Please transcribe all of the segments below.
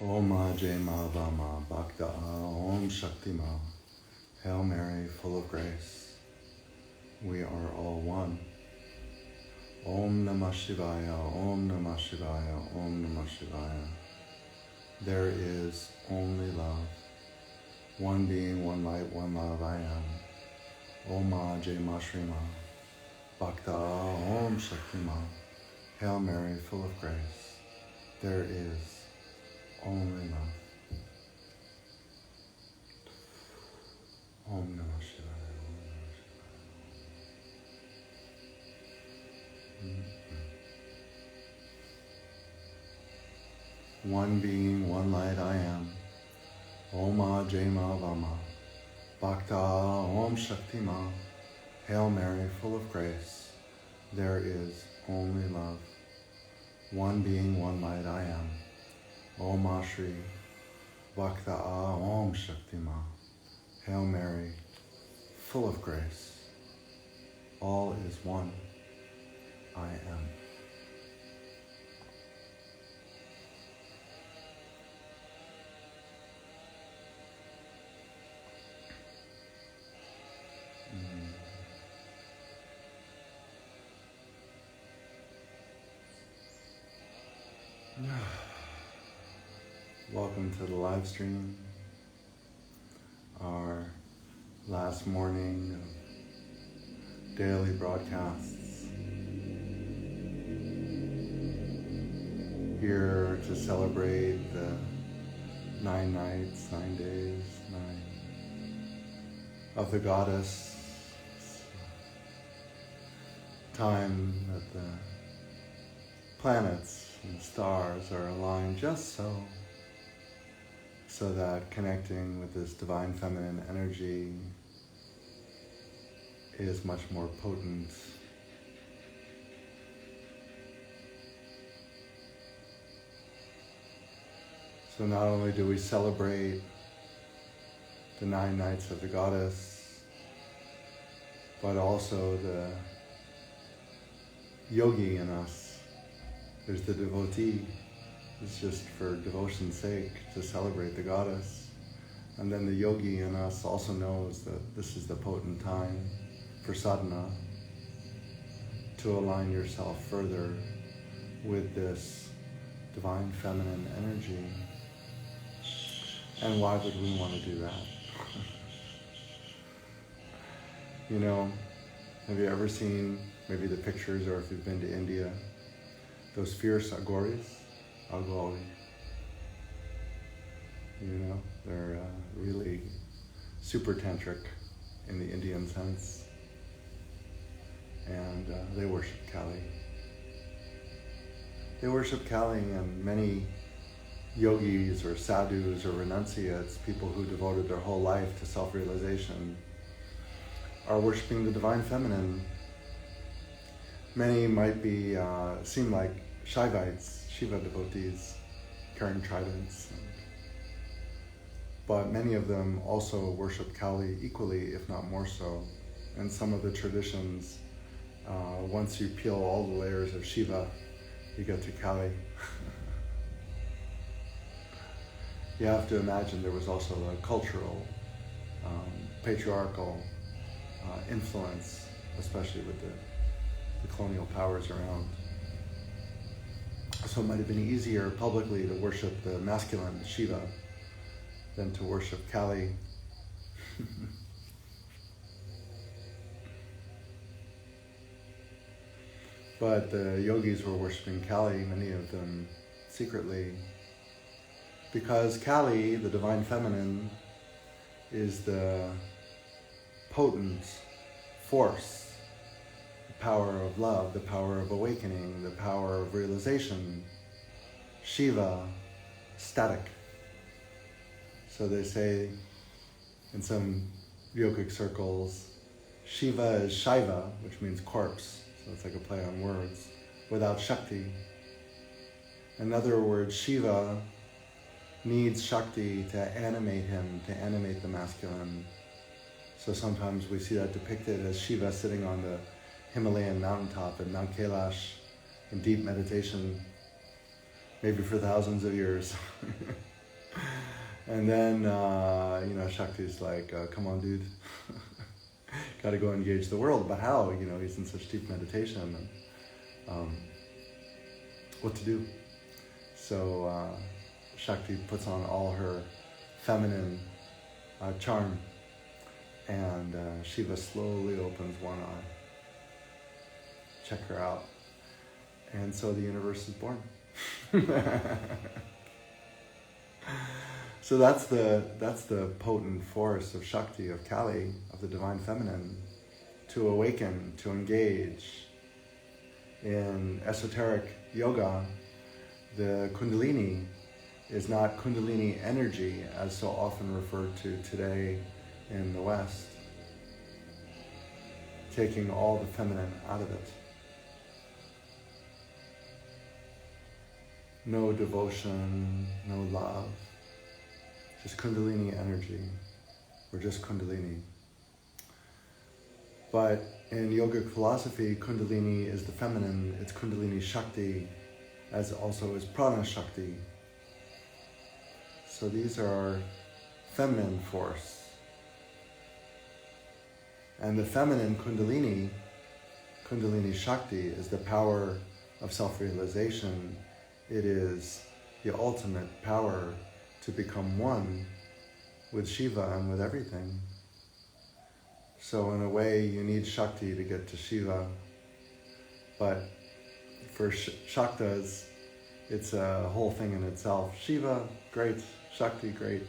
Om Ajay Vāmā Bhakta Om Shakti Ma. Hail Mary, full of grace. We are all one. Om Namah Shivaya, Om Namah Shivaya, Om Namah Shivaya. There is only love. One being, one light, one love, I am. Om Ajay Āśrama. Bhakta Om Shakti Ma. Hail Mary, full of grace. There is only love. Om Namah Shivaya, Om Namah Shivaya. One being, one light, I am. Om Ajay Vāmā. Bhakta Om Shakti Ma. Hail Mary, full of grace. There is only love. One being, one light, I am. Om Ashri. Bhakta Om Shakti Ma. Hail Mary, full of grace. All is one. I am. Welcome to the live stream, our last morning of daily broadcasts. Here to celebrate the 9 nights, 9 days, 9 of the goddess. Time that the planets and stars are aligned just so that connecting with this divine feminine energy is much more potent. So not only do we celebrate the 9 nights of the goddess, but also the yogi in us. There's the devotee. It's just for devotion's sake to celebrate the goddess. And then the yogi in us also knows that this is the potent time for sadhana, to align yourself further with this divine feminine energy. And why would we want to do that? You know, have you ever seen maybe the pictures, or if you've been to India, those fierce agoris? Agori. You know, they're really super tantric in the Indian sense. And they worship Kali. They worship Kali, and many yogis or sadhus or renunciates, people who devoted their whole life to self-realization, are worshiping the divine feminine. Many might be, seem like Shaivites, Shiva devotees, carrying tridents. But many of them also worship Kali equally, if not more so. And some of the traditions, once you peel all the layers of Shiva, you get to Kali. You have to imagine there was also a cultural, patriarchal influence, especially with the colonial powers around. So it might have been easier publicly to worship the masculine Shiva than to worship Kali. But the yogis were worshiping Kali, many of them secretly, because Kali, the divine feminine, is the potent force, the power of love, the power of awakening, the power of realization. Shiva, static. So they say in some yogic circles, Shiva is Shaiva, which means corpse. So it's like a play on words, without Shakti. In other words, Shiva needs Shakti to animate him, to animate the masculine. So sometimes we see that depicted as Shiva sitting on the Himalayan mountaintop at Mount Kailash in deep meditation, maybe for thousands of years. And then, Shakti's like, come on, dude. Got to go engage the world. But how? He's in such deep meditation. And what to do? So Shakti puts on all her feminine charm. And Shiva slowly opens one eye. Check her out. And so the universe is born. So that's the potent force of Shakti, of Kali, of the Divine Feminine, to awaken, to engage. In esoteric yoga, the Kundalini is not Kundalini energy, as so often referred to today in the West, taking all the feminine out of it. No devotion, no love, just Kundalini energy, or just Kundalini. But in yogic philosophy, Kundalini is the feminine, it's Kundalini Shakti, as also is Prana Shakti. So these are feminine force. And the feminine Kundalini, Kundalini Shakti, is the power of self-realization. It is the ultimate power to become one with Shiva and with everything. So in a way, you need Shakti to get to Shiva. But for Shaktas, it's a whole thing in itself. Shiva, great. Shakti, great.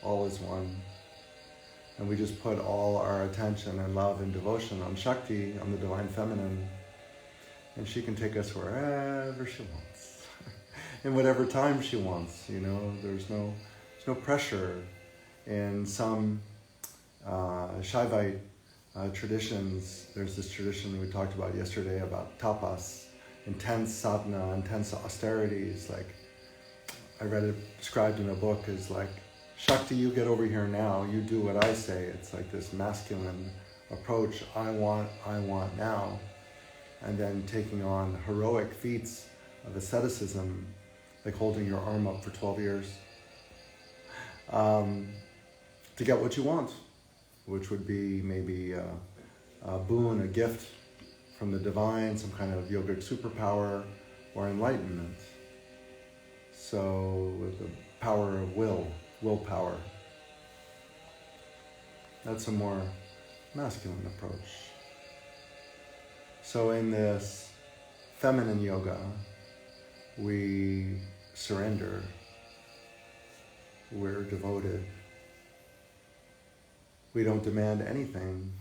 All is one. And we just put all our attention and love and devotion on Shakti, on the Divine Feminine. And she can take us wherever she wants. In whatever time she wants, there's no pressure. In some Shaivite traditions, there's this tradition we talked about yesterday about tapas, intense sadhana, intense austerities. Like I read it described in a book as like, Shakti, you get over here now, you do what I say. It's like this masculine approach, I want now. And then taking on heroic feats of asceticism, like holding your arm up for 12 years, to get what you want, which would be maybe a boon, a gift from the divine, some kind of yogic superpower or enlightenment. So with the power of willpower, that's a more masculine approach. So in this feminine yoga, we surrender, we're devoted, we don't demand anything.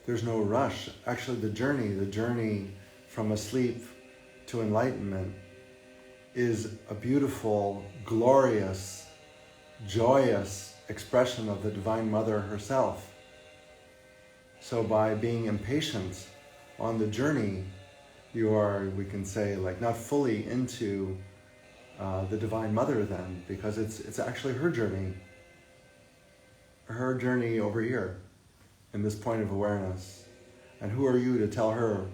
There's no rush. Actually, the journey from asleep to enlightenment is a beautiful, glorious, joyous expression of the Divine Mother herself. So by being impatient on the journey, you are, we can say, like not fully into the Divine Mother then, because it's actually her journey over here in this point of awareness. And who are you to tell her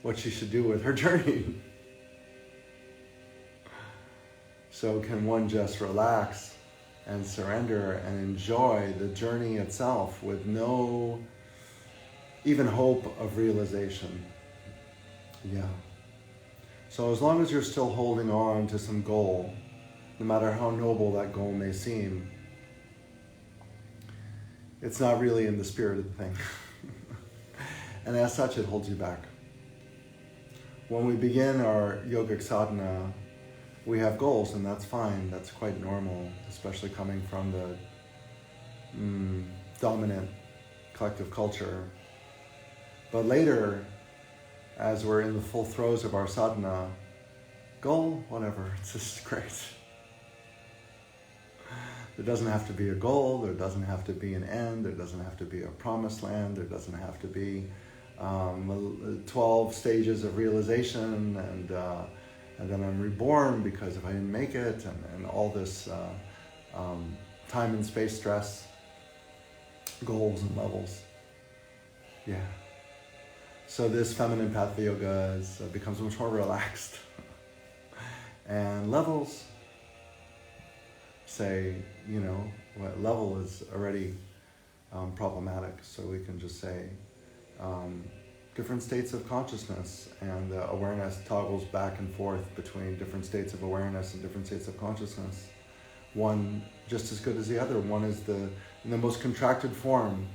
what she should do with her journey? So can one just relax and surrender and enjoy the journey itself with no even hope of realization? Yeah. So as long as you're still holding on to some goal, no matter how noble that goal may seem, it's not really in the spirit of the thing. And as such, it holds you back. When we begin our yogic sadhana, we have goals, and that's fine. That's quite normal, especially coming from the dominant collective culture. But later, as we're in the full throes of our sadhana, goal, whatever, it's just great. There doesn't have to be a goal, there doesn't have to be an end, there doesn't have to be a promised land, there doesn't have to be 12 stages of realization and then I'm reborn because if I didn't make it, and all this time and space stress, goals and levels. Yeah. So this feminine path of yoga becomes much more relaxed. And levels, say, what level is already problematic. So we can just say different states of consciousness, and the awareness toggles back and forth between different states of awareness and different states of consciousness. One just as good as the other. One is in the most contracted form,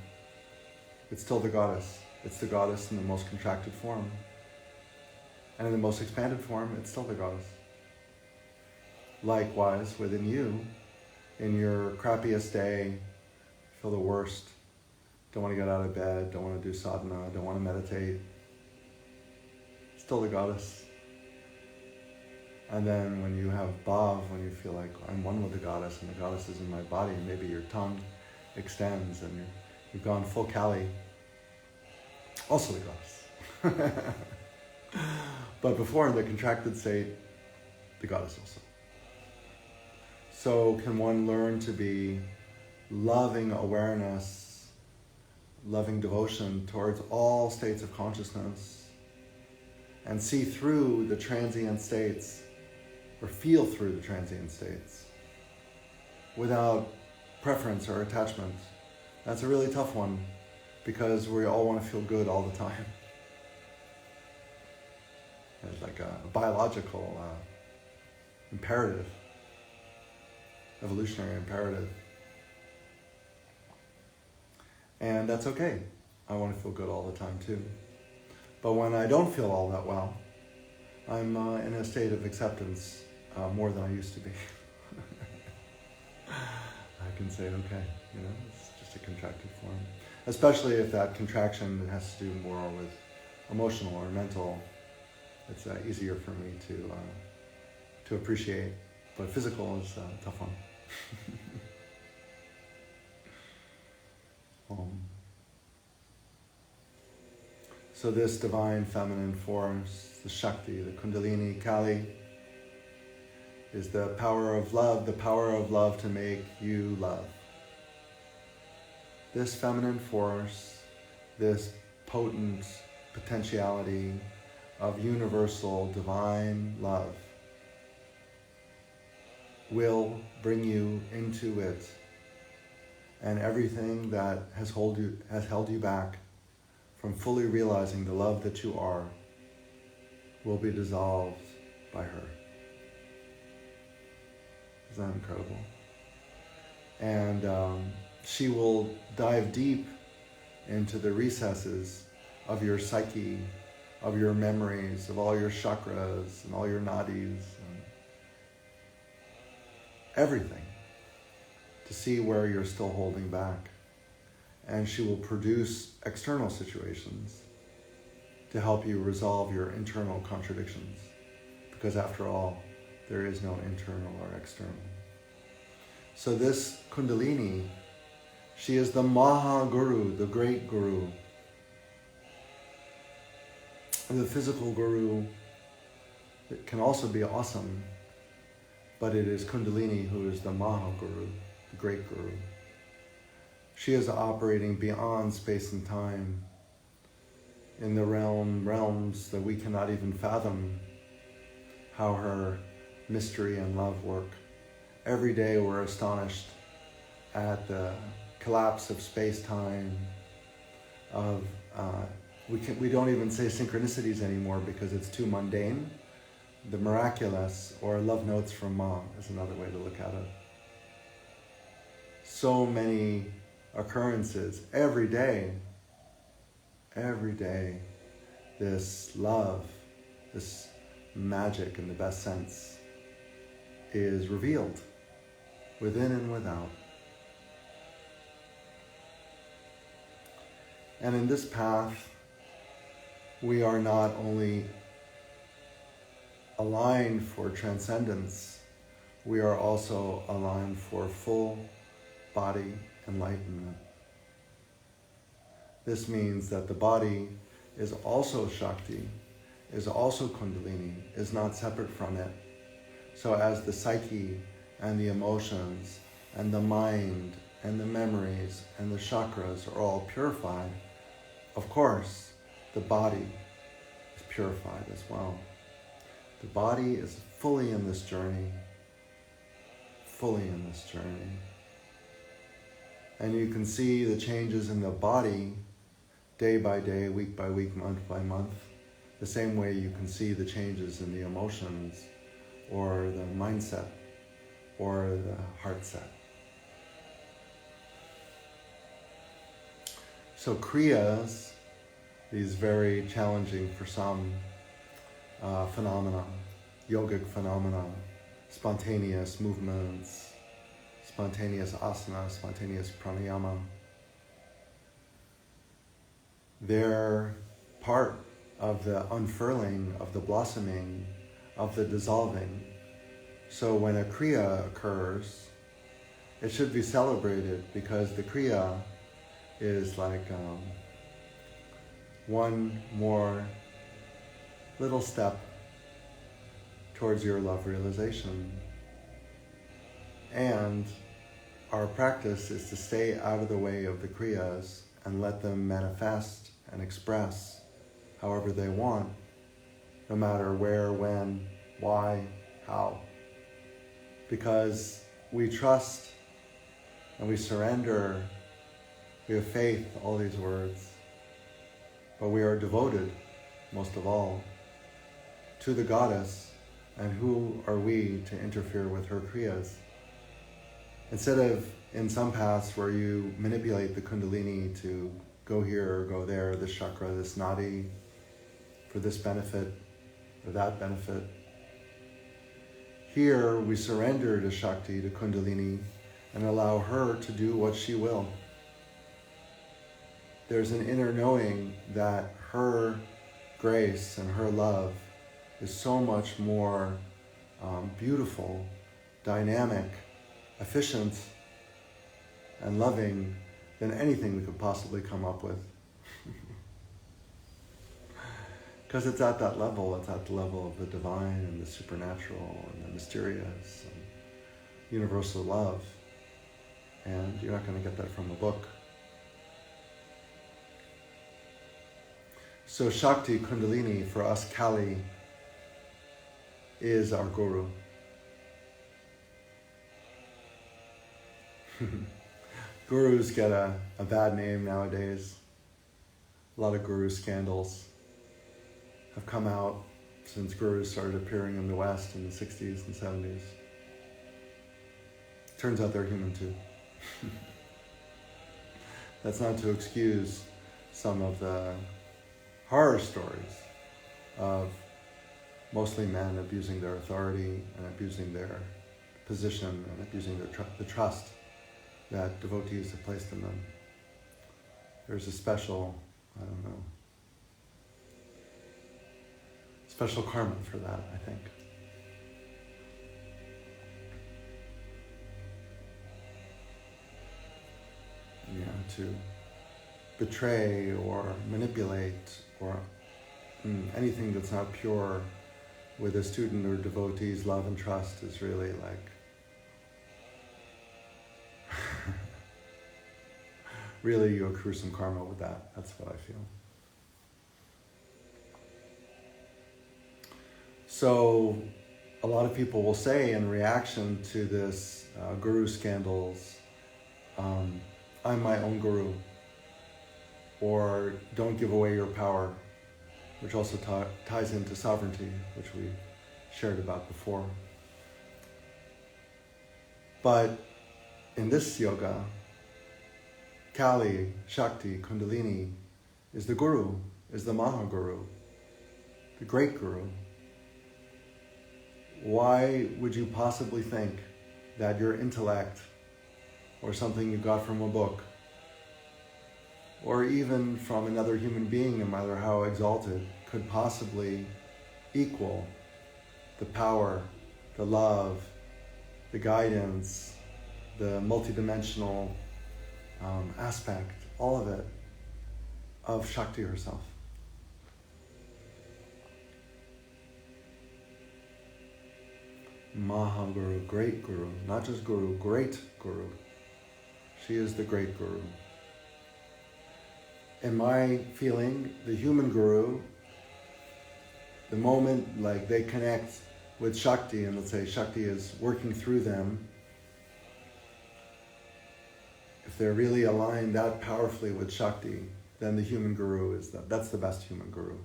it's still the goddess. It's the goddess in the most contracted form. And in the most expanded form, it's still the goddess. Likewise, within you, in your crappiest day, feel the worst, don't want to get out of bed, don't want to do sadhana, don't want to meditate, still the goddess. And then when you have bhav, when you feel like I'm one with the goddess and the goddess is in my body, maybe your tongue extends and you've gone full Kālī, also the goddess. But before, in the contracted state, the goddess also. So can one learn to be loving awareness, loving devotion towards all states of consciousness, and see through the transient states, or feel through the transient states, without preference or attachment. That's a really tough one, because we all want to feel good all the time. It's like a biological imperative, evolutionary imperative. And that's okay. I want to feel good all the time too. But when I don't feel all that well, I'm in a state of acceptance more than I used to be. I can say, okay, it's just a contracted form. Especially if that contraction has to do more with emotional or mental. It's easier for me to appreciate. But physical is a tough one. So this divine feminine force, the Shakti, the Kundalini, Kālī, is the power of love to make you love. This feminine force, this potent potentiality of universal divine love will bring you into it, and everything that has held you back from fully realizing the love that you are will be dissolved by her. Isn't that incredible? And she will dive deep into the recesses of your psyche, of your memories, of all your chakras and all your nadis, and everything, to see where you're still holding back. And she will produce external situations to help you resolve your internal contradictions. Because after all, there is no internal or external. So this Kundalini, she is the Maha Guru, the great Guru. And the physical Guru, it can also be awesome, but it is Kundalini who is the Maha Guru, the great Guru. She is operating beyond space and time, in the realms that we cannot even fathom how her mystery and love work. Every day we're astonished at the collapse of space-time, we don't even say synchronicities anymore because it's too mundane. The miraculous, or love notes from Maha, is another way to look at it. So many occurrences every day, this love, this magic in the best sense, is revealed within and without. And in this path, we are not only aligned for transcendence, we are also aligned for full body enlightenment. This means that the body is also Shakti, is also Kundalini, is not separate from it. So as the psyche and the emotions and the mind and the memories and the chakras are all purified, of course, the body is purified as well. The body is fully in this journey, fully in this journey. And you can see the changes in the body day by day, week by week, month by month, the same way you can see the changes in the emotions or the mindset or the heart set. So kriyas, these very challenging for some phenomena, yogic phenomena, spontaneous movements, spontaneous asana, spontaneous pranayama, they're part of the unfurling, of the blossoming, of the dissolving. So when a kriya occurs, it should be celebrated because the kriya is like one more little step towards your love realization. And our practice is to stay out of the way of the kriyas and let them manifest and express however they want, no matter where, when, why, how. Because we trust and we surrender, we have faith, all these words, but we are devoted, most of all, to the goddess, and who are we to interfere with her kriyas? Instead of in some paths where you manipulate the kundalini to go here or go there, this chakra, this nadi, for this benefit or that benefit. Here we surrender to Shakti, to Kundalini, and allow her to do what she will. There's an inner knowing that her grace and her love is so much more beautiful, dynamic, efficient, and loving than anything we could possibly come up with. Because it's at that level, it's at the level of the divine and the supernatural and the mysterious and universal love. And you're not going to get that from a book. So Shakti, Kundalini, for us Kali, is our guru. Gurus get a bad name nowadays. A lot of guru scandals have come out since gurus started appearing in the West in the 60s and 70s. Turns out they're human too. That's not to excuse some of the horror stories of mostly men abusing their authority and abusing their position and abusing the trust that devotees have placed in them. There's a special, special karma for that, I think. To betray or manipulate or anything that's not pure with a student or devotee's love and trust is really like really you accrue some karma with that. That's what I feel. So a lot of people will say in reaction to this guru scandals, I'm my own guru, or don't give away your power, which also ties into sovereignty, which we shared about before. But in this yoga, Kali, Shakti, Kundalini is the guru, is the Maha Guru, the great guru. Why would you possibly think that your intellect or something you got from a book or even from another human being, no matter how exalted, could possibly equal the power, the love, the guidance, the multidimensional aspect, all of it, of Shakti herself? Maha Guru, great guru, not just guru, great guru. She is the great guru. In my feeling, the human guru, the moment like they connect with Shakti, and let's say Shakti is working through them if they're really aligned that powerfully with Shakti, then the human guru that's the best human guru.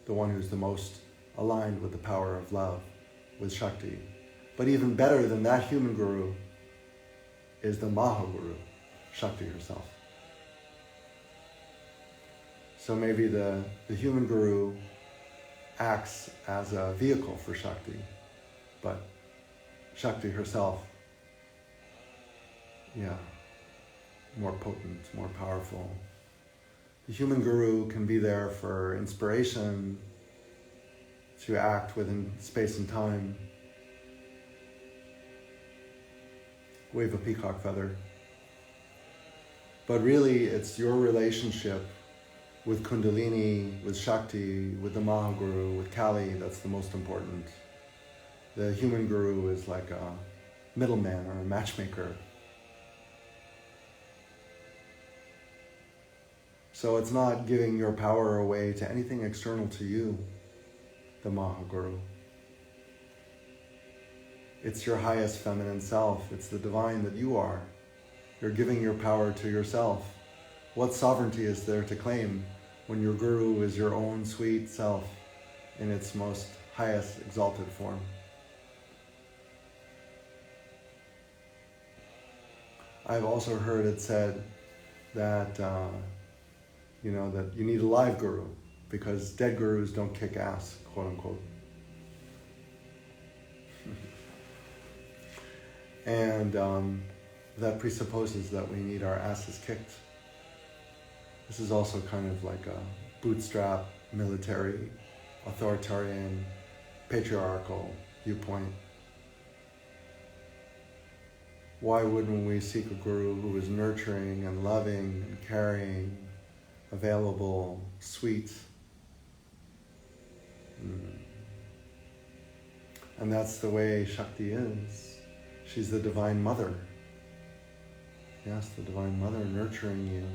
The one who's the most aligned with the power of love, with Shakti. But even better than that human guru is the Maha Guru, Shakti herself. So maybe the human guru acts as a vehicle for Shakti, but Shakti herself, more potent, more powerful. The human guru can be there for inspiration, to act within space and time, wave a peacock feather. But really, it's your relationship with Kundalini, with Shakti, with the Mahaguru, with Kali, that's the most important. The human guru is like a middleman or a matchmaker. So it's not giving your power away to anything external to you, the Mahaguru. It's your highest feminine self. It's the divine that you are. You're giving your power to yourself. What sovereignty is there to claim when your guru is your own sweet self in its most highest exalted form? I've also heard it said that that you need a live guru because dead gurus don't kick ass, quote unquote. And that presupposes that we need our asses kicked. This is also kind of like a bootstrap, military, authoritarian, patriarchal viewpoint. Why wouldn't we seek a guru who is nurturing and loving and caring, available, sweet? And that's the way Shakti is. She's the Divine Mother. Yes, the Divine Mother nurturing you.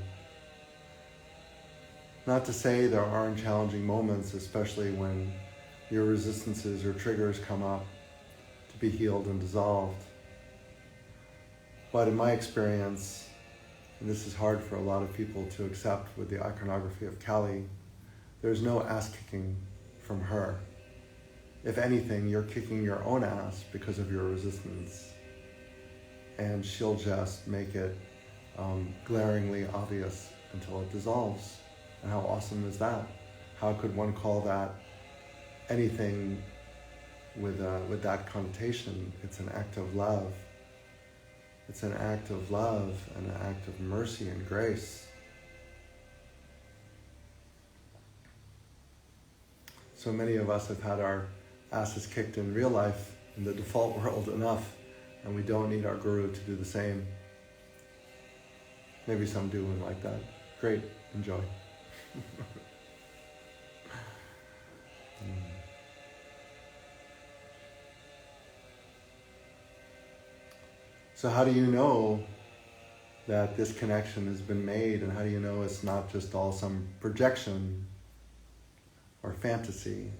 Not to say there aren't challenging moments, especially when your resistances or triggers come up to be healed and dissolved. But in my experience, and this is hard for a lot of people to accept with the iconography of Kali, there's no ass-kicking from her. If anything, you're kicking your own ass because of your resistance. And she'll just make it glaringly obvious until it dissolves. And how awesome is that? How could one call that anything with that connotation? It's an act of love. It's an act of love and an act of mercy and grace. So many of us have had our asses kicked in real life, in the default world, enough, and we don't need our guru to do the same. Maybe some do and like that. Great, enjoy. So how do you know that this connection has been made, and how do you know it's not just all some projection or fantasy?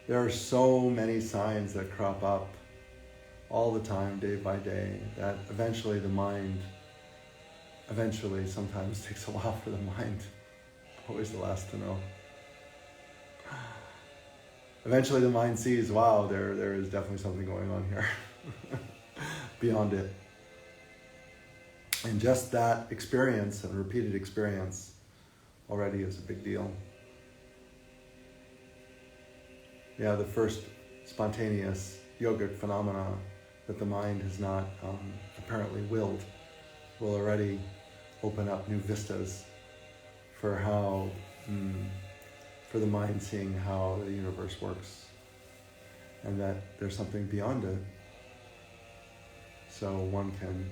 There are so many signs that crop up all the time, day by day, that eventually the mind, sometimes takes a while for the mind, always the last to know. Eventually the mind sees, wow, there is definitely something going on here, beyond it. And just that experience and repeated experience already is a big deal. Yeah, the first spontaneous yogic phenomena that the mind has not apparently willed will already open up new vistas for how, for the mind seeing how the universe works, and that there's something beyond it. So one can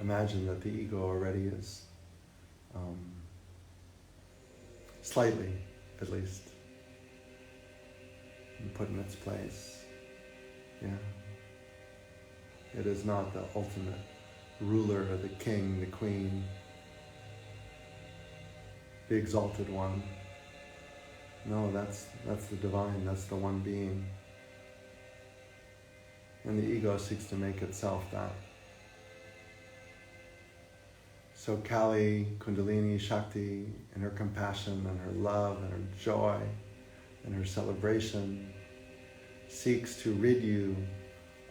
imagine that the ego already is, slightly at least, put in its place. Yeah. It is not the ultimate ruler, the king, the queen, the exalted one. No, that's the divine, that's the one being. And the ego seeks to make itself that. So Kali, Kundalini, Shakti, and her compassion and her love and her joy and her celebration seeks to rid you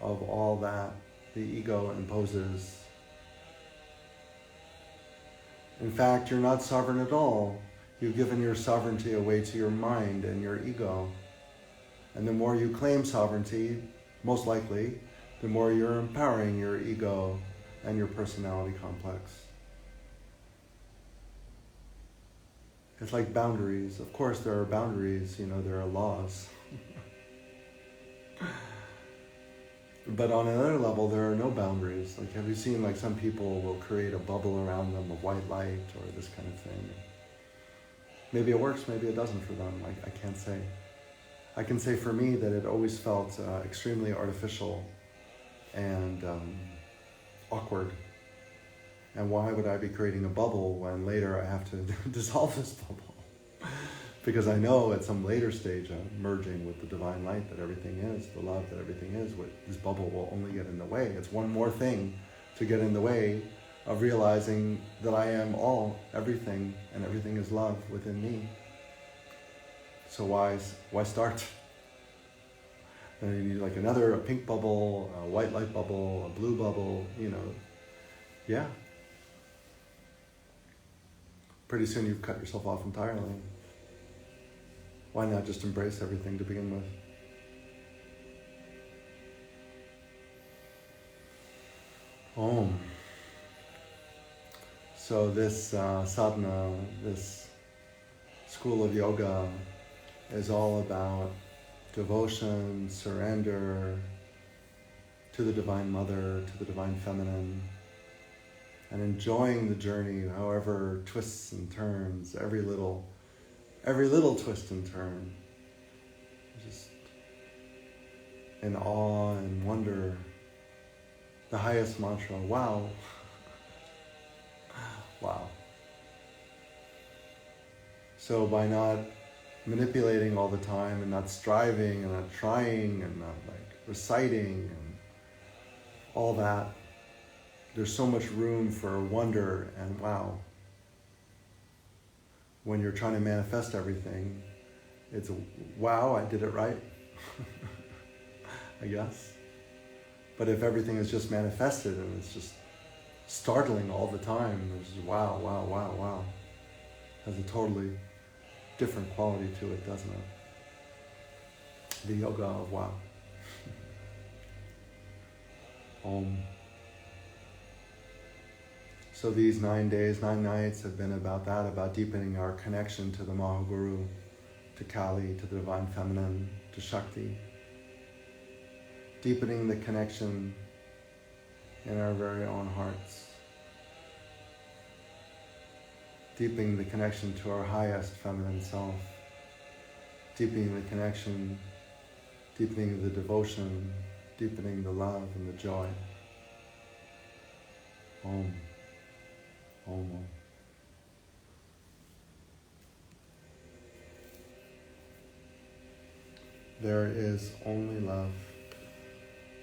of all that the ego imposes. In fact, you're not sovereign at all. You've given your sovereignty away to your mind and your ego. And the more you claim sovereignty, most likely, the more you're empowering your ego and your personality complex. It's like boundaries. Of course, there are boundaries, there are laws. But on another level, there are no boundaries. Like, have you seen, like, some people will create a bubble around them of white light or this kind of thing? Maybe it works, maybe it doesn't for them. I can't say. I can say for me that it always felt extremely artificial and awkward. And why would I be creating a bubble when later I have to dissolve this bubble? Because I know at some later stage I'm merging with the divine light that everything is, the love that everything is. This bubble will only get in the way. It's one more thing to get in the way of realizing that I am all, everything, and everything is love within me. So why start? Then you need like a pink bubble, a white light bubble, a blue bubble, Yeah. Pretty soon you've cut yourself off entirely. Why not just embrace everything to begin with? Om. So this sadhana, this school of yoga is all about devotion, surrender to the Divine Mother, to the Divine Feminine, and enjoying the journey, however twists and turns, every little twist and turn. Just in awe and wonder. The highest mantra, wow. Wow. So by not manipulating all the time and not striving and not trying and not reciting and all that, there's so much room for wonder and wow. When you're trying to manifest everything, it's wow, I did it right. I guess. But if everything is just manifested and it's just startling all the time, there's wow, wow, wow, wow. Has a totally different quality to it, doesn't it? The yoga of wow. Om. So these 9 days, 9 nights have been about that, about deepening our connection to the Maha Guru, to Kali, to the Divine Feminine, to Shakti. Deepening the connection in our very own hearts. Deepening the connection to our highest feminine self. Deepening the connection, deepening the devotion, deepening the love and the joy. Om. Om. Om. There is only love.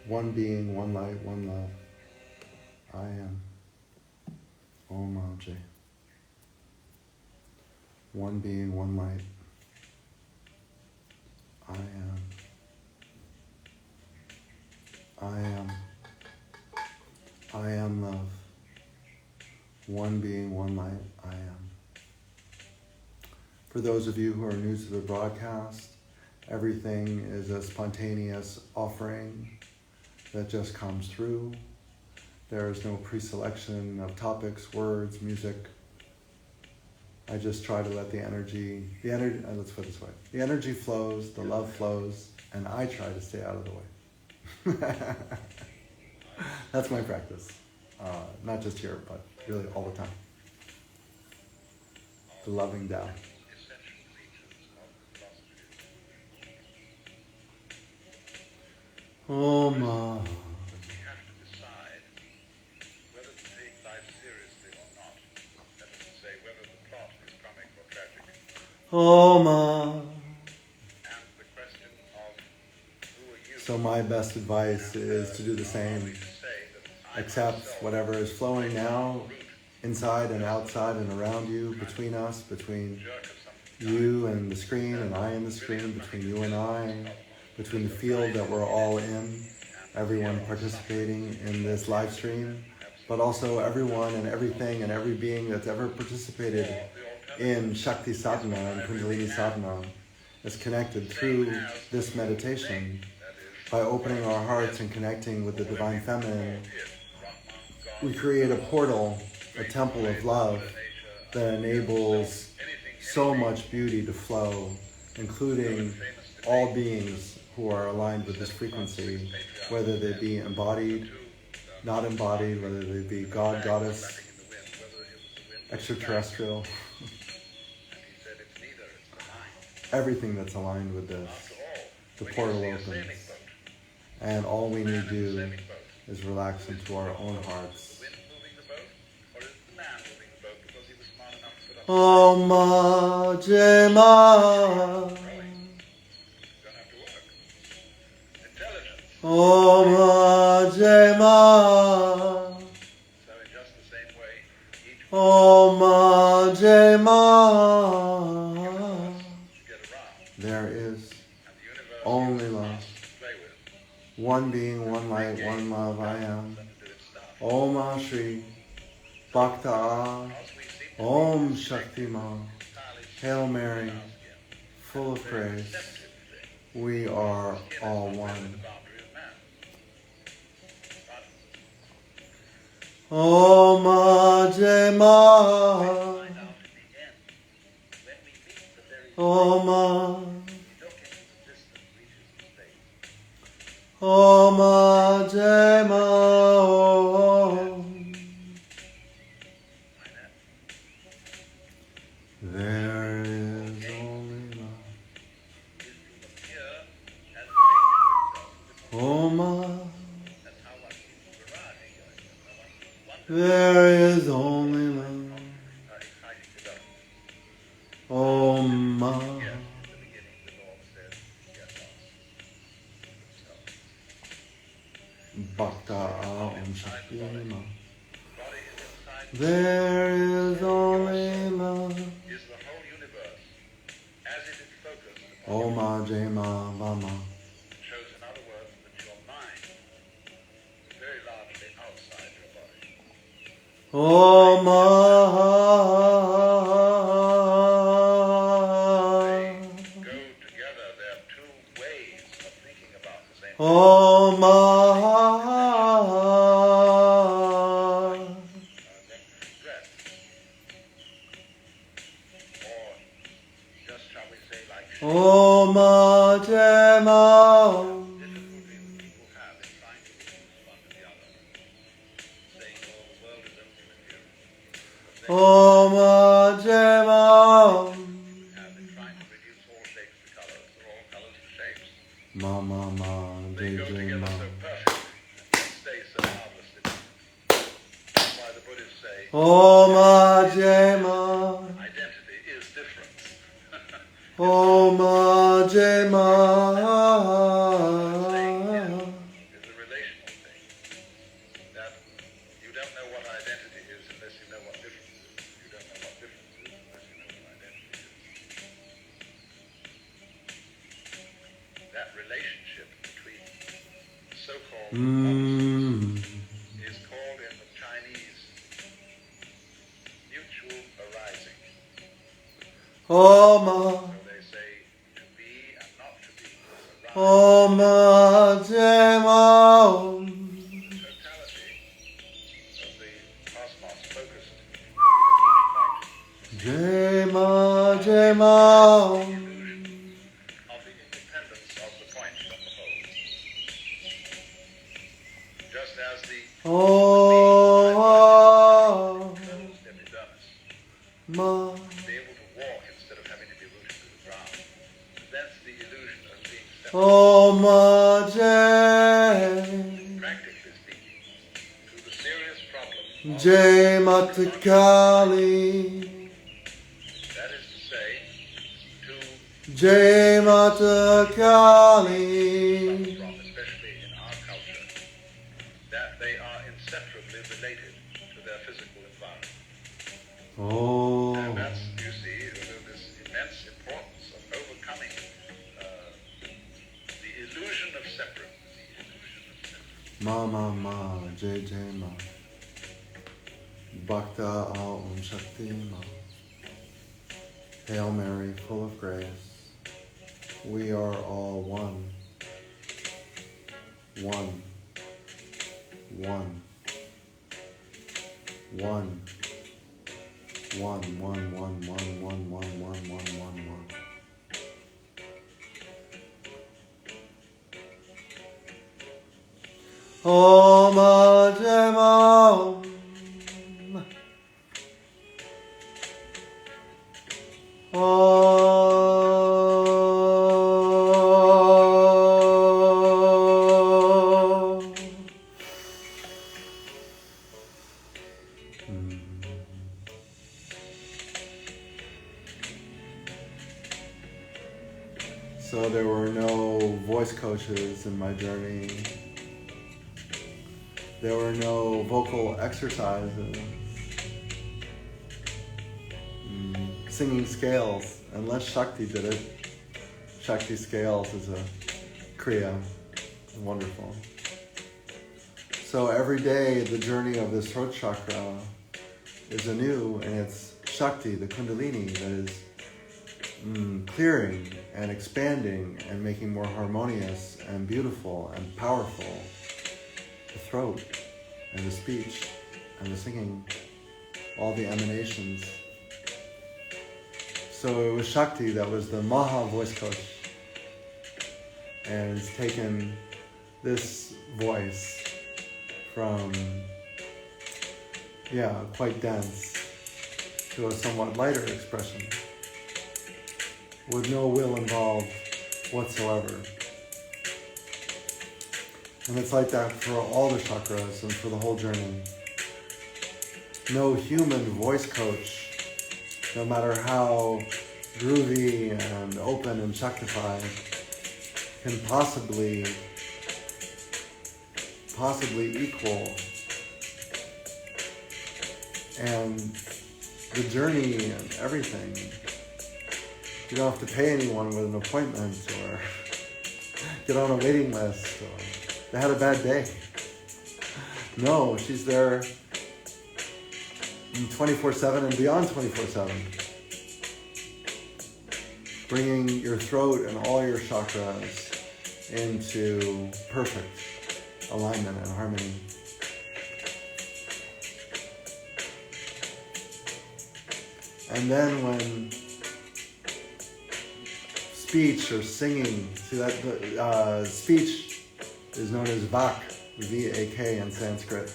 One being, one light, one love. I am. Om Ajay. One being, one light. I am. I am. I am love. One being, one light, I am. For those of you who are new to the broadcast, everything is a spontaneous offering that just comes through. There is no pre-selection of topics, words, music. I just try to let the energy, let's put it this way, the energy flows, the love flows, and I try to stay out of the way. That's my practice. Not just here, but really all the time. The loving Tao. Om. You have to decide whether to take life seriously or not. That is to say, whether the plot is comic or tragic. Om. And the question of who are you? So my best advice is to do the same. Accept whatever is flowing now, inside and outside and around you, between us, between you and the screen and I and the screen, between you and I, between the field that we're all in, everyone participating in this live stream, but also everyone and everything and every being that's ever participated in Shakti Sadhana and Kundalini Sadhana is connected through this meditation. By opening our hearts and connecting with the Divine Feminine, we create a portal, a temple of love that enables so much beauty to flow, including all beings who are aligned with this frequency, whether they be embodied, not embodied, whether they be God, Goddess, extraterrestrial, everything that's aligned with this. The portal opens. And all we need to do is relax into our own hearts. Om Jema. Om Jema. Om Jema. There is only love. One being, one light, one love, I am. Om Shri Bhakta Om Shakti Ma. Hail Mary, full of praise. We are all one. Om Jema. Om Om Jema. There is only love. Om. There is only love. Om. Bhakta Om Shakti Ma. There is only love. Om Jema Vāmā. Shows, in other words, that your mind is very largely outside your body. Om They go together. There are two ways of thinking about the same thing. Om Breath. Or just, shall we say, like Om Jema. difficulty that people have in trying to reduce one to the other. Saying, oh, the world is empty material. Om Jema. Have in trying to reduce all shapes to colors, or all colors to shapes. Ma They go Jai together Ma. so perfectly and stay so marvelously. That's why the Buddhists say Om Jema. identity is difference. Om Jema. Is a relational thing. That you don't know what identity is unless you know what difference is. You don't know what difference is unless you know what identity is. That relationship between so-called is called in the Chinese mutual arising. Om. So they say to be and not to be arise. Om Jema. Totality of the cosmos focused at each point. Jema Jema. Illusion of the independence of the point from the whole. Just as the Om closed epidermis, Ma. be able to walk instead of having to be rooted to the ground, presents the illusion of being separate. Om Jai. Practically speaking, to the serious problem of Jai Mata Kālī. that is to say, to Jai Mata Kālī. from, especially that they are inseparably related to their physical environment. Oh. And that's, you see, this immense importance of overcoming the illusion of separateness. Ma, Jai Ma. Bhakta Shakti Ma. Hail Mary, full of grace. We are all one. One. One. One. One, one, one, one, one, one, one, one, one. Om Ajema. So there were no voice coaches in my journey. There were no vocal exercises, singing scales, unless Shakti did it. Shakti scales is a kriya, wonderful. So every day the journey of this throat chakra is anew, and it's Shakti, the Kundalini, that is clearing and expanding and making more harmonious and beautiful and powerful the throat and the speech and the singing, all the emanations. So it was Shakti that was the Maha voice coach, and it's taken this voice from, quite dense to a somewhat lighter expression, with no will involved whatsoever. And it's like that for all the chakras and for the whole journey. No human voice coach, no matter how groovy and open and shaktified, can possibly equal. And the journey and everything, you don't have to pay anyone with an appointment or get on a waiting list or they had a bad day. No, she's there 24/7 and beyond 24/7, bringing your throat and all your chakras into perfect alignment and harmony. And then when speech or singing, see that speech is known as Vak, V-A-K in Sanskrit,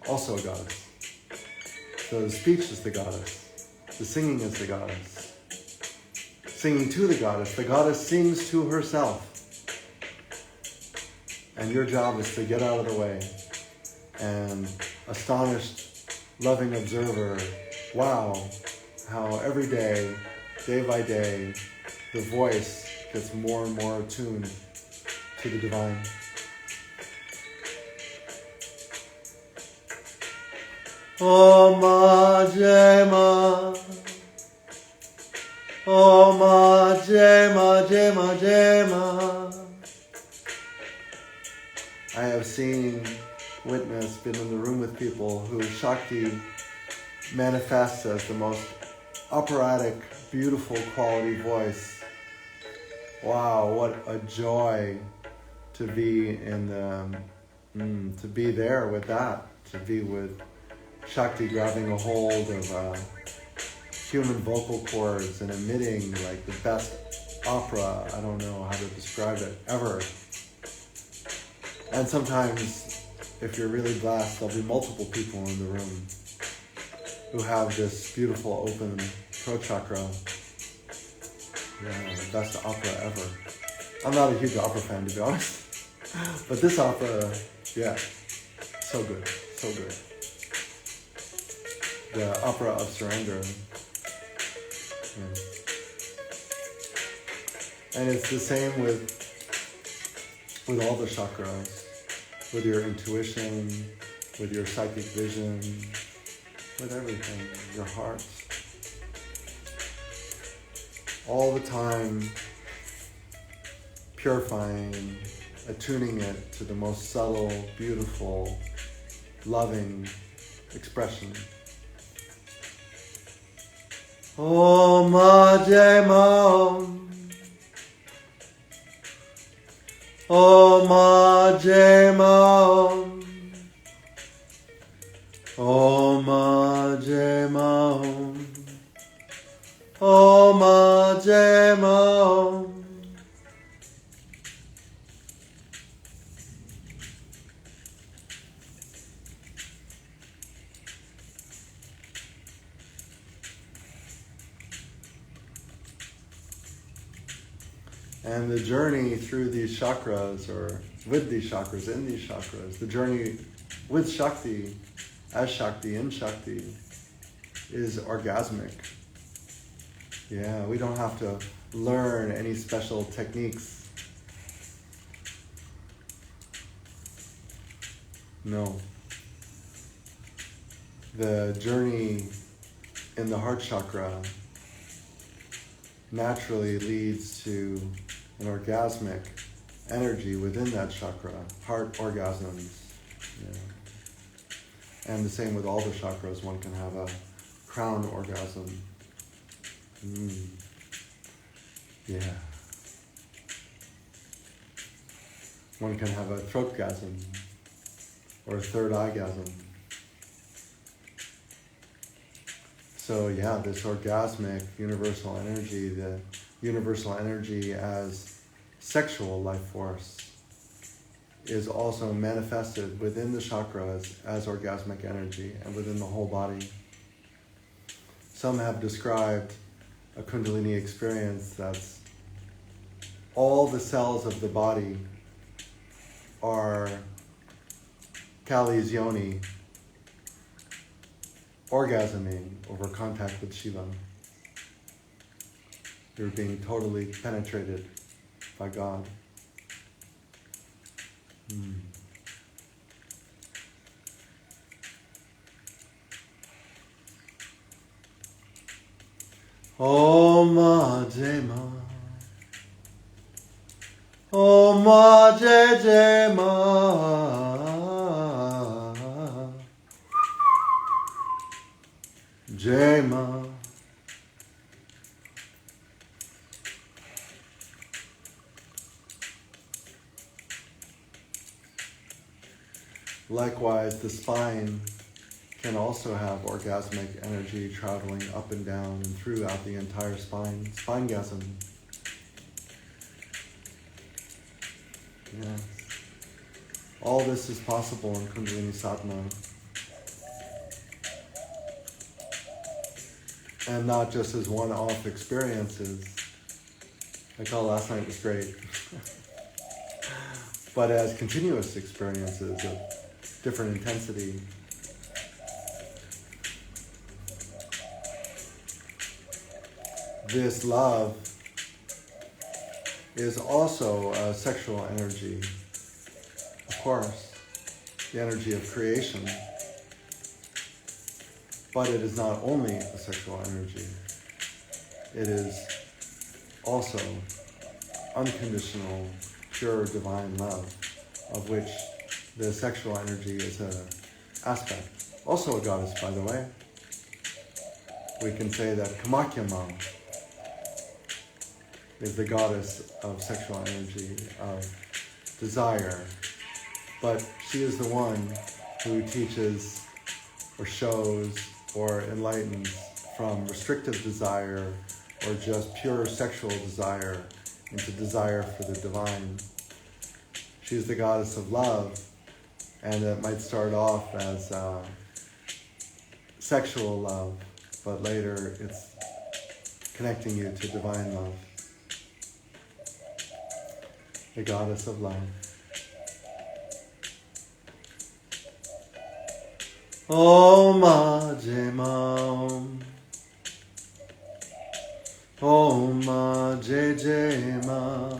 also a goddess. So the speech is the goddess, the singing is the goddess. Singing to the goddess sings to herself. And your job is to get out of the way and astonished, loving observer, wow, how every day, day by day, the voice gets more and more attuned to the divine. Om Jema, Om Jema, Jema, Jema. I have seen, witnessed, been in the room with people who Shakti manifests as the most operatic, beautiful quality voice. Wow, what a joy to be in to be there with that, to be with Shakti grabbing a hold of human vocal cords and emitting like the best opera, I don't know how to describe it, ever. And sometimes, if you're really blessed, there'll be multiple people in the room who have this beautiful open throat chakra. Yeah, the best opera ever. I'm not a huge opera fan, to be honest. But this opera, yeah, so good, so good. The opera of surrender. Yeah. And it's the same with all the chakras. with your intuition, with your psychic vision, with everything, your heart. All the time purifying, attuning it to the most subtle, beautiful, loving expression. Om Jai Om. Om Jai Om. Om Jai Om. Om Jai Om. And the journey through these chakras, or with these chakras, in these chakras, the journey with Shakti, as Shakti, in Shakti, is orgasmic. Yeah, we don't have to learn any special techniques. No. The journey in the heart chakra naturally leads to an orgasmic energy within that chakra, heart orgasms. Yeah. And the same with all the chakras, one can have a crown orgasm. Yeah. One can have a throatgasm or a third eyegasm. So yeah, this orgasmic universal energy, the universal energy as sexual life force, is also manifested within the chakras as orgasmic energy and within the whole body. Some have described a Kundalini experience that's all the cells of the body are Kali's yoni, orgasming over contact with Shiva. You're being totally penetrated by God. Om Jai Ma. Om Jai Jai Ma. Jai Ma. Likewise, the spine can also have orgasmic energy traveling up and down and throughout the entire spine. Spinegasm. Yes. All this is possible in Kundalini Sadhana. And not just as one-off experiences. Like, oh, last night was great. But as continuous experiences of different intensity. This love is also a sexual energy, of course, the energy of creation. But it is not only a sexual energy. It is also unconditional, pure divine love, of which the sexual energy is an aspect. Also a goddess, by the way. We can say that Kamakyama is the goddess of sexual energy, of desire. But she is the one who teaches or shows or enlightens from restrictive desire or just pure sexual desire into desire for the divine. She is the goddess of love, and it might start off as sexual love, but later it's connecting you to divine love. The goddess of love. Om Jai Om. Om Jai Jai Ma.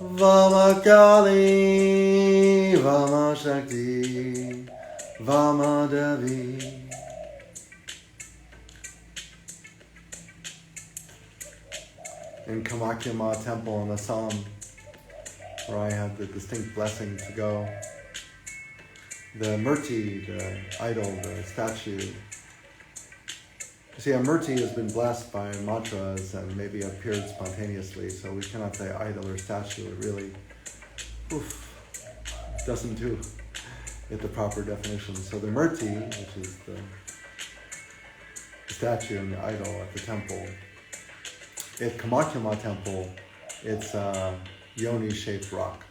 Vāmā Kālī Vāmā Shakti, Vāmā Devi. In Kamakya Temple in Assam, where I had the distinct blessing to go, the murti, the idol, the statue. You see, a murti has been blessed by mantras and maybe appeared spontaneously, so we cannot say idol or statue. It really doesn't do it the proper definition. So the murti, which is the statue and the idol at the temple, at Kamakya Temple, it's a yoni-shaped rock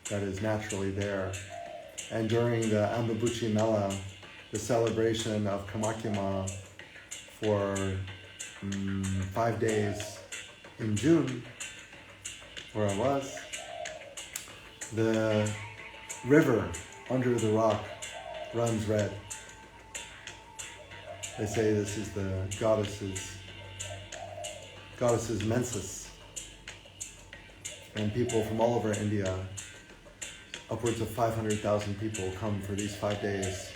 that is naturally there. And during the Ambabuchi Mela, the celebration of Kamakya for 5 days in June, where I was, the river under the rock runs red. They say this is the goddess's menses. And people from all over India, upwards of 500,000 people, come for these 5 days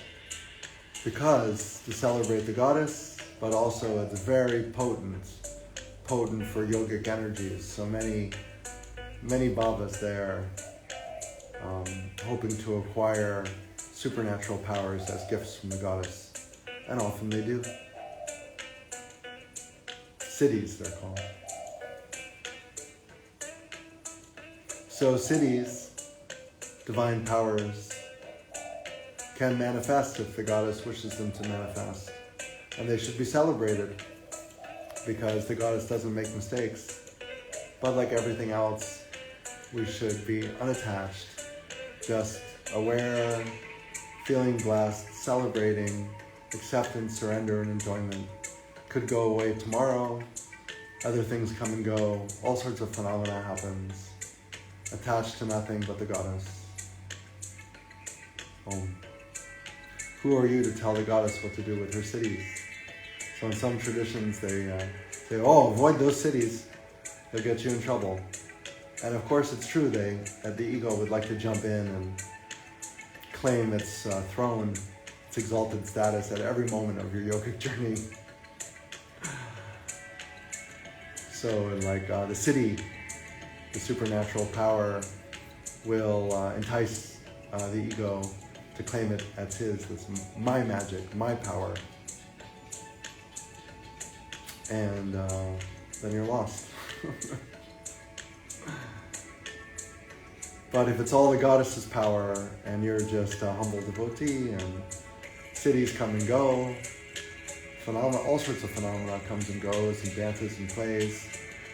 because to celebrate the goddess, but also it's very potent for yogic energies. So many Bhavas there hoping to acquire supernatural powers as gifts from the goddess. And often they do. Siddhis, they're called. So siddhis, divine powers, can manifest if the goddess wishes them to manifest. And they should be celebrated because the goddess doesn't make mistakes. But like everything else, we should be unattached, just aware, feeling blessed, celebrating, acceptance, surrender, and enjoyment. Could go away tomorrow, other things come and go, all sorts of phenomena happens, attached to nothing but the goddess. Om. Who are you to tell the goddess what to do with her siddhis? So in some traditions they say, avoid those siddhis, they'll get you in trouble. And of course it's true, that the ego would like to jump in and claim its throne, its exalted status at every moment of your yogic journey. So like the siddhi, the supernatural power, will entice the ego to claim it as his. It's my magic, my power. And then you're lost. But if it's all the goddess's power and you're just a humble devotee and siddhis come and go, all sorts of phenomena comes and goes, and dances and plays,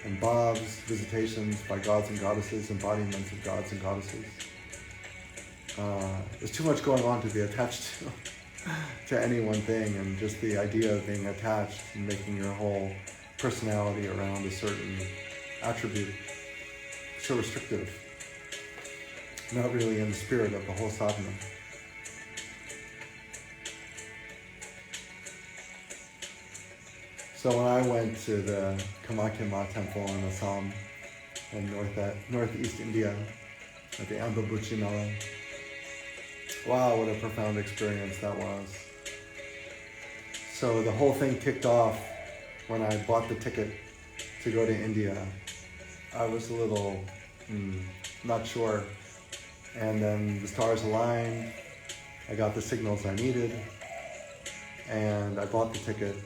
and bhavs, visitations by gods and goddesses, embodiments of gods and goddesses. There's too much going on to be attached to any one thing, and just the idea of being attached and making your whole personality around a certain attribute so restrictive, not really in the spirit of the whole sadhana. So when I went to the Kamakya Temple in Assam in northeast India at the Ambabuchi Mela, wow, what a profound experience that was. So the whole thing kicked off when I bought the ticket to go to India. I was a little not sure. And then the stars aligned, I got the signals I needed, and I bought the ticket,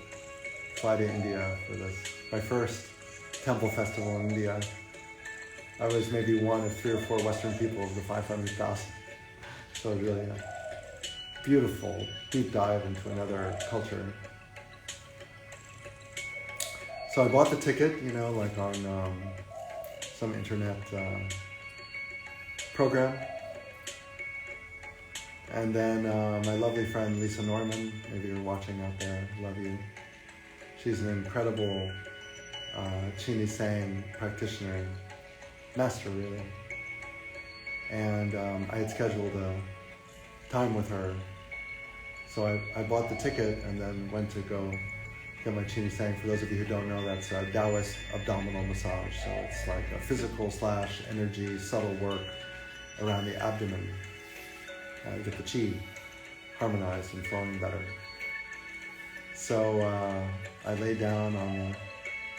fly to India for this, my first temple festival in India. I was maybe one of 3 or 4 Western people of the 500,000. So it was really a beautiful deep dive into another culture. So I bought the ticket, like on some internet program. And then my lovely friend Lisa Norman, maybe you're watching out there, love you. She's an incredible Chini Sang practitioner, master really. And I had scheduled a time with her. So I bought the ticket and then went to go get my Chini Sang. For those of you who don't know, that's a Taoist abdominal massage. So it's like a physical / energy, subtle work around the abdomen. get the chi harmonized and flowing better. So I lay down on the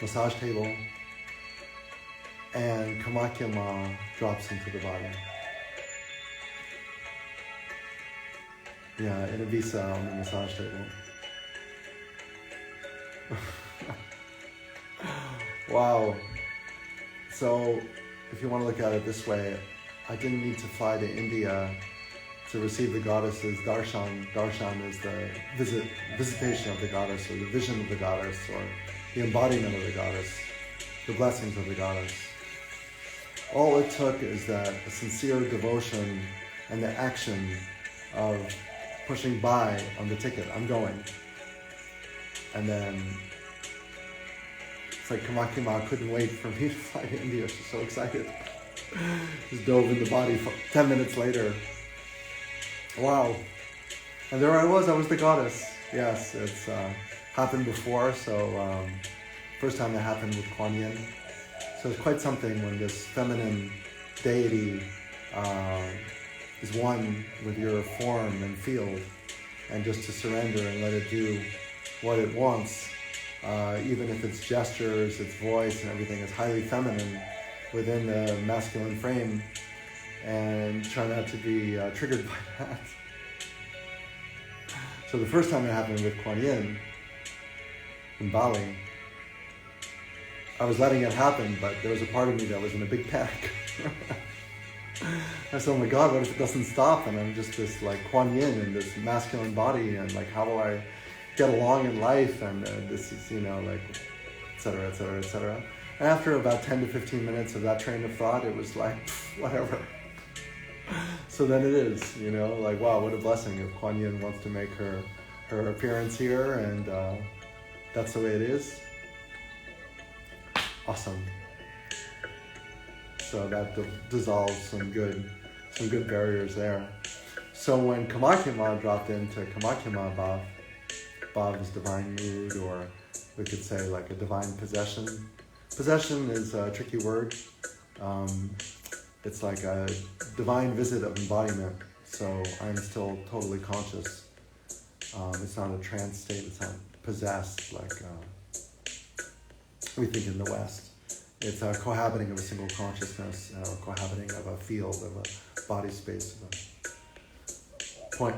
massage table, and Kamakya Ma drops into the body. Yeah, in a visa on the massage table. Wow. So, if you want to look at it this way, I didn't need to fly to India to receive the goddess's darshan. Darshan is the visitation of the goddess, or the vision of the goddess, or the embodiment of the goddess, the blessings of the goddess. All it took is that a sincere devotion and the action of pushing buy on the ticket. I'm going. And then it's like Kamakya Ma couldn't wait for me to fly to India. She's so excited. Just dove in the body 10 minutes later. Wow. And there I was the goddess. Yes, it's happened before. So first time it happened with Kuan Yin. So it's quite something when this feminine deity is one with your form and field, and just to surrender and let it do what it wants, even if its gestures, its voice and everything is highly feminine within the masculine frame, and try not to be triggered by that. So the first time it happened with Kuan Yin in Bali, I was letting it happen, but there was a part of me that was in a big panic. I said, oh my God, what if it doesn't stop? And I'm just this like Kuan Yin in this masculine body, and like, how will I get along in life? And this is, like, et cetera, et cetera, et cetera. And after about 10 to 15 minutes of that train of thought, it was like, whatever. So then it is, like, wow, what a blessing if Kuan Yin wants to make her appearance here, and that's the way it is. Awesome. So that dissolves some good barriers there. So when Kamakya Ma dropped into Kamakya Ma Bhav, Bhav is divine mood, or we could say like a divine possession. Possession is a tricky word. It's like a divine visit of embodiment. So I'm still totally conscious. It's not a trance state. It's not possessed like we think in the West. It's a cohabiting of a single consciousness, or cohabiting of a field, of a body space, of a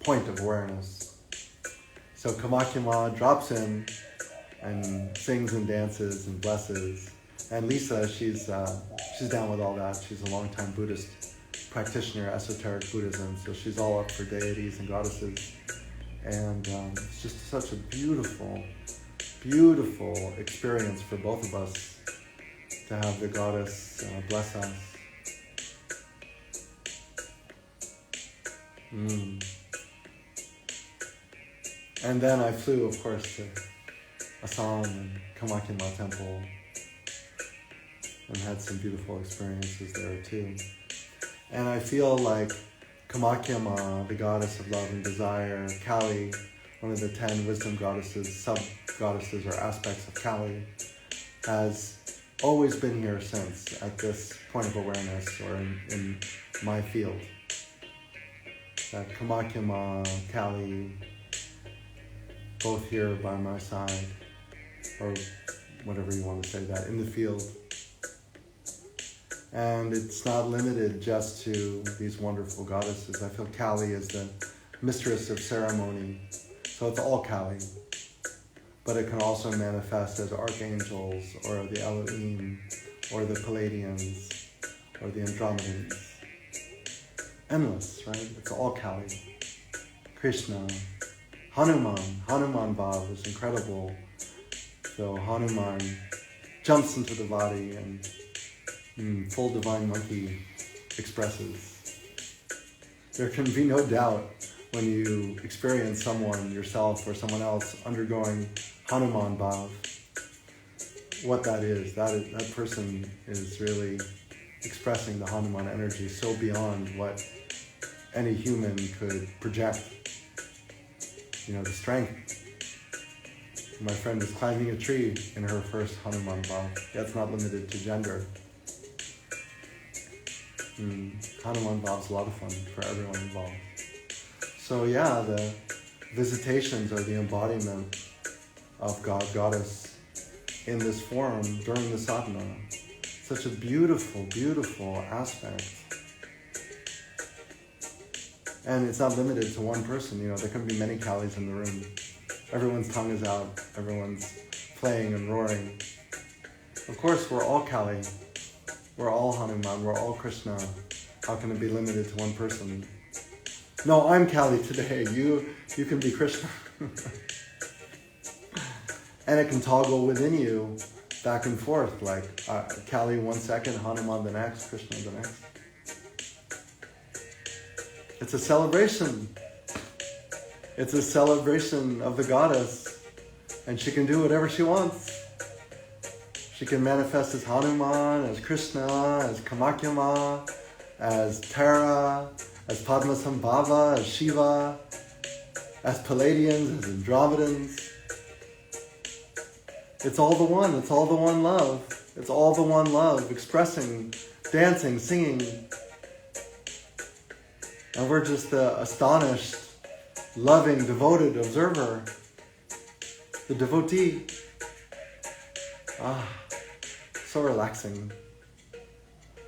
point of awareness. So Kamakya Ma drops in and sings and dances and blesses. And Lisa, she's down with all that. She's a long-time Buddhist practitioner, esoteric Buddhism, so she's all up for deities and goddesses. And it's just such a beautiful, beautiful experience for both of us to have the goddess bless us. And then I flew, of course, to Assam and Kamakya Ma Temple, and had some beautiful experiences there too. And I feel like Kamakya Ma, the goddess of love and desire, Kali, one of the 10 wisdom goddesses, sub-goddesses or aspects of Kali, has always been here since, at this point of awareness, or in my field. That Kamakya Ma, Kali, both here by my side, or whatever you want to say that, in the field. And it's not limited just to these wonderful goddesses. I feel Kali is the mistress of ceremony, so it's all Kali. But it can also manifest as archangels, or the Elohim, or the Palladians, or the Andromedans. Endless, right? It's all Kali. Krishna, Hanuman Bhav is incredible. So Hanuman jumps into the body and full divine monkey expresses. There can be no doubt when you experience someone, yourself or someone else, undergoing Hanuman Bhav, what that is. That person is really expressing the Hanuman energy so beyond what any human could project. The strength. My friend was climbing a tree in her first Hanuman Bhav. That's not limited to gender. Hanuman Bhav's a lot of fun for everyone involved. So yeah, the visitations are the embodiment of God, Goddess in this form during the sadhana. Such a beautiful, beautiful aspect. And it's not limited to one person, there can be many Kālis in the room. Everyone's tongue is out, everyone's playing and roaring. Of course, we're all Kāli. We're all Hanuman, we're all Krishna. How can it be limited to one person? No, I'm Kāli today. You can be Krishna. And it can toggle within you back and forth, like Kāli 1 second, Hanuman the next, Krishna the next. It's a celebration. It's a celebration of the goddess. And she can do whatever she wants. She can manifest as Hanuman, as Krishna, as Kamakyama, as Tara, as Padmasambhava, as Shiva, as Palladians, as Andromedans. It's all the one. It's all the one love. It's all the one love, expressing, dancing, singing. And we're just the astonished, loving, devoted observer, the devotee. So relaxing.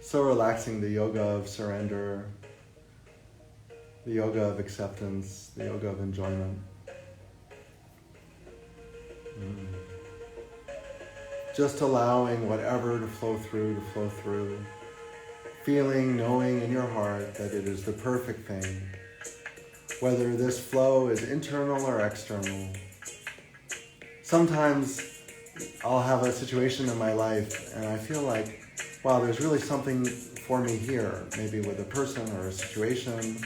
So relaxing, the yoga of surrender, the yoga of acceptance, the yoga of enjoyment. Just allowing whatever to flow through. Feeling, knowing in your heart that it is the perfect thing. Whether this flow is internal or external. Sometimes I'll have a situation in my life and I feel like, wow, there's really something for me here, maybe with a person or a situation,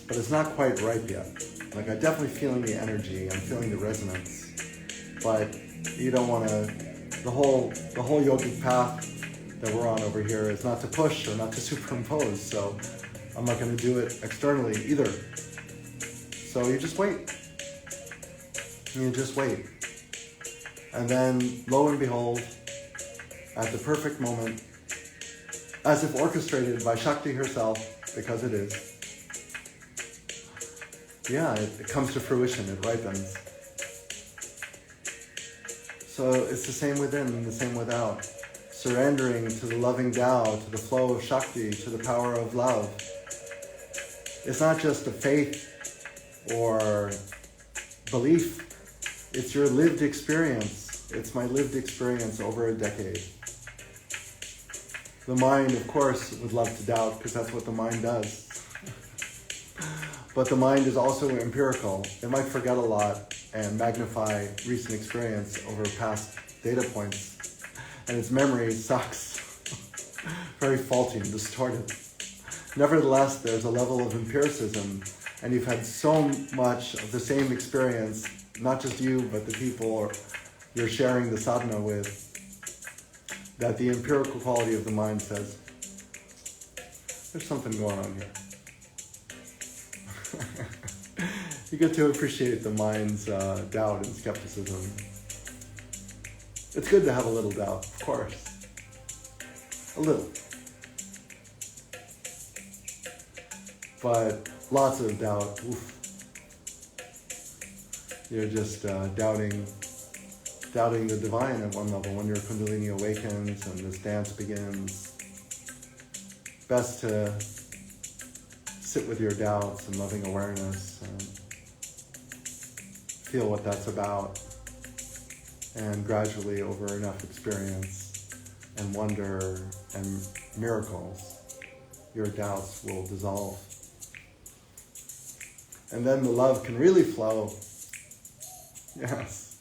but it's not quite ripe yet. Like I'm definitely feeling the energy, I'm feeling the resonance, but you don't want to, the whole yogic path that we're on over here is not to push or not to superimpose, so I'm not going to do it externally either. So you just wait. You just wait. And then, lo and behold, at the perfect moment, as if orchestrated by Shakti herself, because it is, it comes to fruition, it ripens. So it's the same within and the same without. Surrendering to the loving Tao, to the flow of Shakti, to the power of love. It's not just a faith or belief. It's your lived experience. It's my lived experience over a decade. The mind, of course, would love to doubt because that's what the mind does. But the mind is also empirical. It might forget a lot and magnify recent experience over past data points. And its memory sucks. Very faulty and distorted. Nevertheless, there's a level of empiricism, and you've had so much of the same experience, not just you, but the people you're sharing the sadhana with, that the empirical quality of the mind says, there's something going on here. You get to appreciate the mind's doubt and skepticism. It's good to have a little doubt, of course. A little. But lots of doubt, oof. You're just doubting the divine at one level. When your Kundalini awakens and this dance begins, best to sit with your doubts and loving awareness and feel what that's about. And gradually, over enough experience and wonder and miracles, your doubts will dissolve. And then the love can really flow. Yes.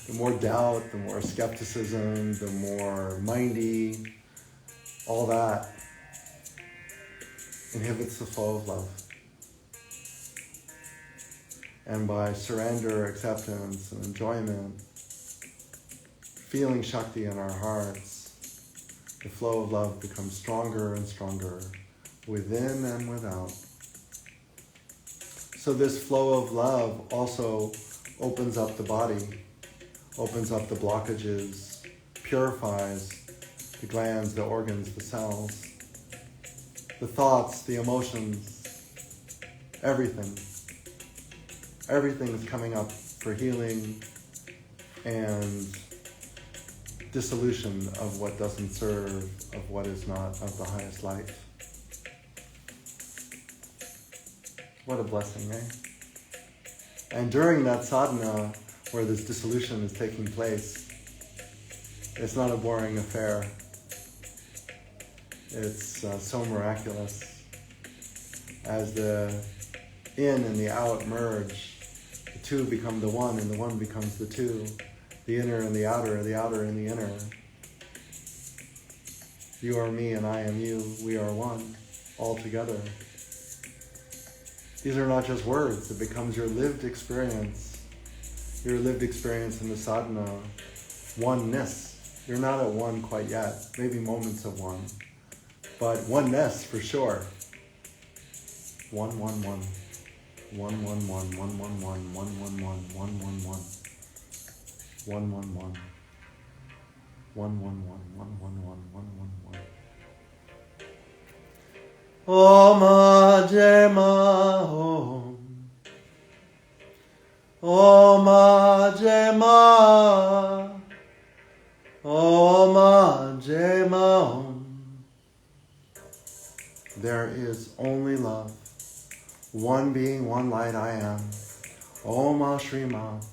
The more doubt, the more skepticism, the more mindy, all that inhibits the flow of love. And by surrender, acceptance, and enjoyment, feeling Shakti in our hearts, the flow of love becomes stronger and stronger within and without. So this flow of love also opens up the body, opens up the blockages, purifies the glands, the organs, the cells. the thoughts, the emotions, everything. Everything is coming up for healing and dissolution of what doesn't serve, of what is not of the highest light. What a blessing, eh? And during that sadhana, where this dissolution is taking place, it's not a boring affair. It's so miraculous. As the in and the out merge, the two become the one and the one becomes the two. The inner and the outer and the inner. You are me and I am you. We are one, all together. These are not just words. It becomes your lived experience. Your lived experience in the sadhana. Oneness. You're not at one quite yet. Maybe moments of one. But oneness for sure. One, one, one. One, one, one. One, one, one. One, one, one. One, one, one. 111 111 111 111 Om Jema Om Om Jema Om Jema Om. There is only love, one being, one light I am. Om Āśrama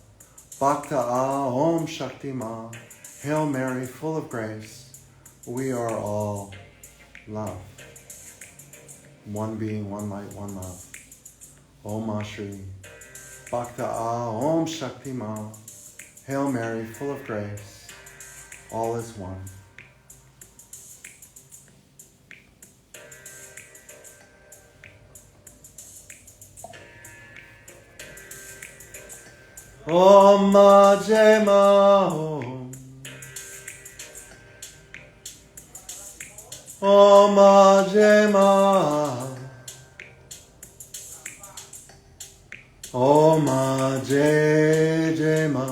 Bhakta Om Shakti Ma. Hail Mary, full of grace. We are all love. One being, one light, one love. Om Ashri. Bhakta Om Shakti Ma. Hail Mary, full of grace. All is one. Om Jema Om Om Jema Om Jema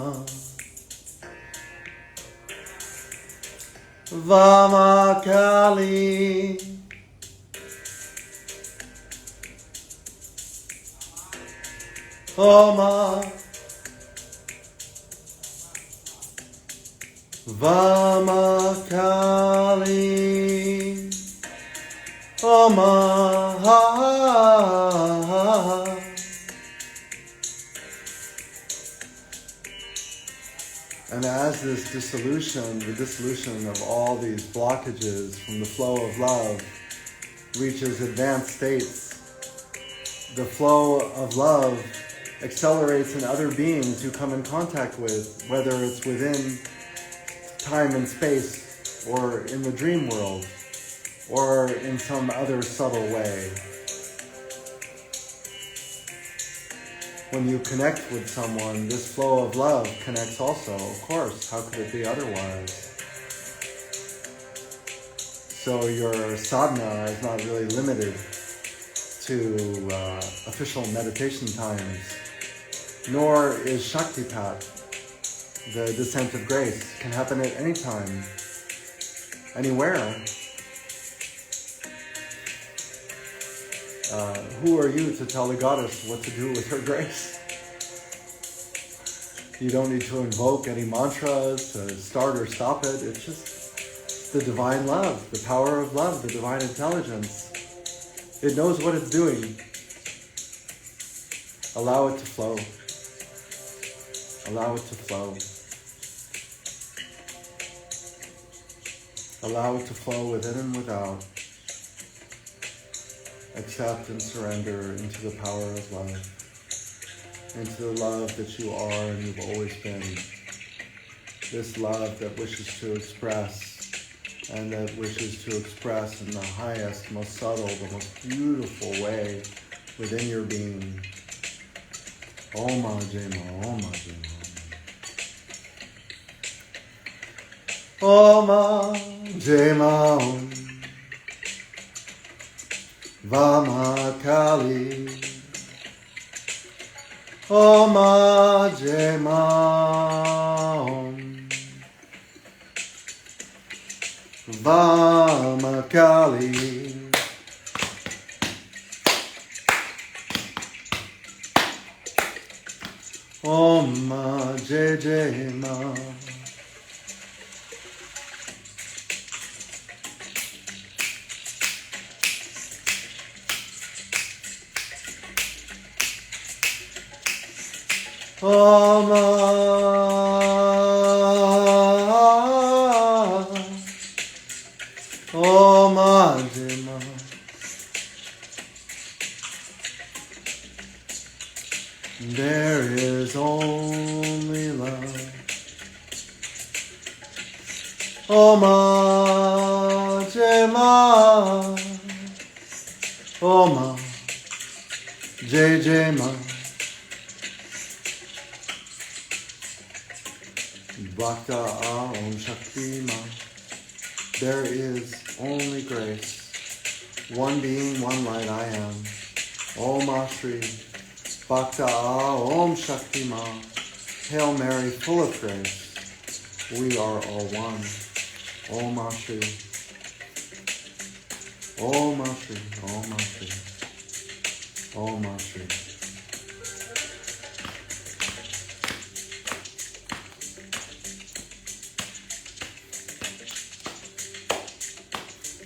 Vāmā Kālī Om Vāmā Kālī Maha. And as this dissolution, the dissolution of all these blockages from the flow of love reaches advanced states, the flow of love accelerates in other beings you come in contact with, whether it's within time and space, or in the dream world, or in some other subtle way. When you connect with someone, this flow of love connects also. Of course, how could it be otherwise? So your sadhana is not really limited to official meditation times, nor is Shaktipat. The descent of grace can happen at any time, anywhere. Who are you to tell the goddess what to do with her grace? You don't need to invoke any mantras to start or stop it. It's just the divine love, the power of love, the divine intelligence. It knows what it's doing. Allow it to flow. Allow it to flow. Allow it to flow within and without. Accept and surrender into the power of love, into the love that you are and you've always been. This love that wishes to express, and that wishes to express in the highest, most subtle, the most beautiful way within your being. Om Jema, Om Jema. Om Jema Om Vāmā Kālī Om Jema Om Vāmā Kālī Om Ma Jai Jai Ma. Om Ma Jai Ma. There is only love. Om Ma Jai Ma. Om Ma Jai Jai Ma. Bhakta Om Shakti Ma. There is only grace. One being, one light I am. Om Ashri. Bhakta Om Shakti Ma. Hail Mary, full of grace. We are all one. Om Ashri. Om Ashri. Om Ashri. Om Ashri.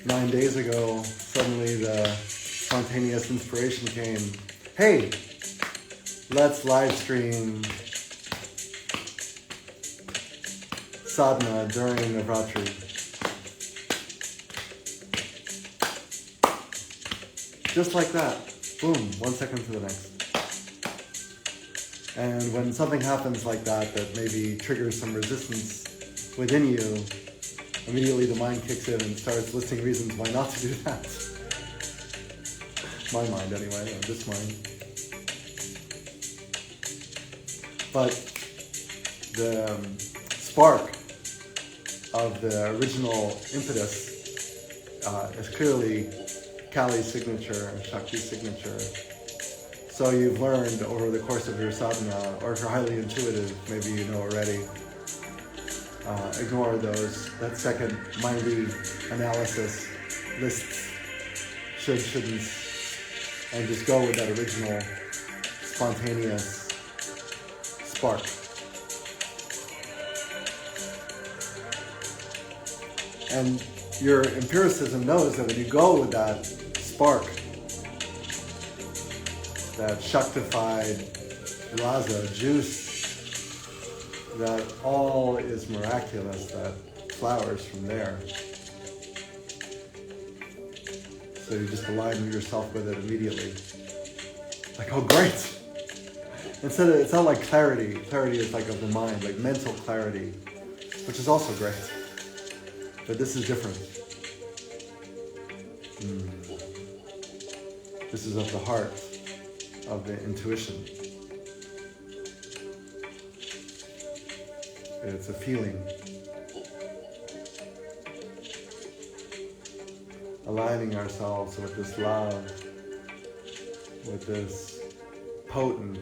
9 days ago, suddenly the spontaneous inspiration came. Hey, let's live stream sadhana during Navrātri. Just like that. Boom, 1 second to the next. And when something happens like that, that maybe triggers some resistance within you, immediately the mind kicks in and starts listing reasons why not to do that. My mind anyway, or this mind. But the spark of the original impetus is clearly Kāli's signature and Shakti's signature. So you've learned over the course of your sadhana, or if you're highly intuitive, maybe you know already, ignore that second mindy analysis, lists, should, shouldn'ts, and just go with that original spontaneous spark. And your empiricism knows that when you go with that spark, that shaktified rasa, juice, that all is miraculous, that flowers from there. So you just align yourself with it immediately. Like, oh great! It's not like clarity. Clarity is like of the mind, like mental clarity, which is also great. But this is different. This is of the heart, of the intuition. It's a feeling. Aligning ourselves with this love, with this potent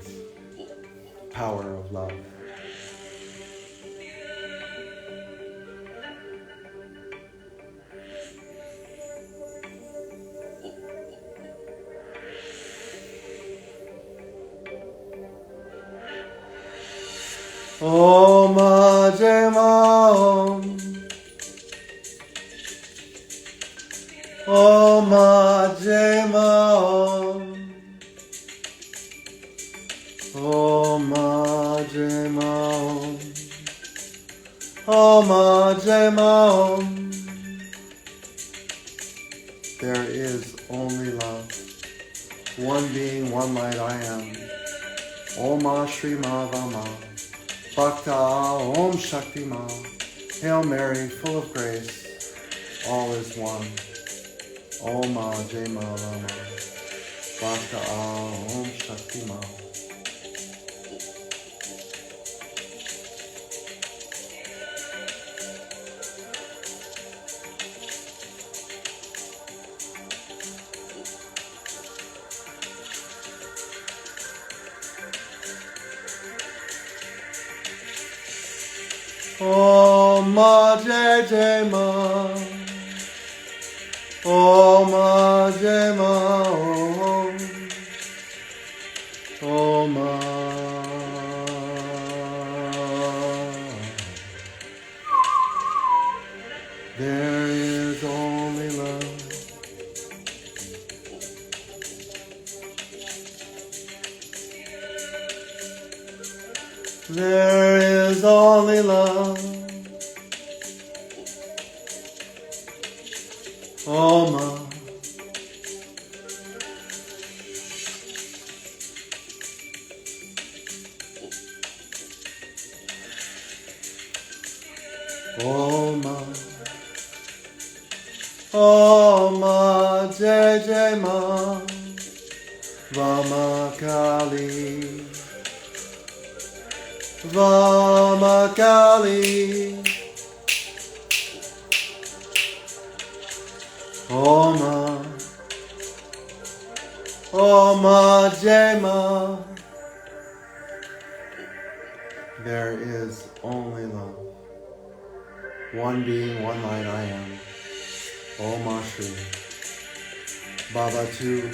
power of love. Om Jai Ma Om. Om Jai Ma Om. Om Jai Ma Om. Om Jai Ma Om. There is only love. One being, one light I am. Om Shri Ma Vāmā. Bhakta Om Shakti Ma. Hail Mary, full of grace, all is one. Om Jai Ma Vāmā. Bhakta Om Shakti Ma. Om Jai Jai Ma. Om Jai Ma. Om There is only love. Oma. Oma. Oma Jai Jai Ma. Vāmā Kālī. Vāmā Kālī. Oma. Oma Jai Ma. There is only love. One being, one light I am. Om Shri. Baba Tu.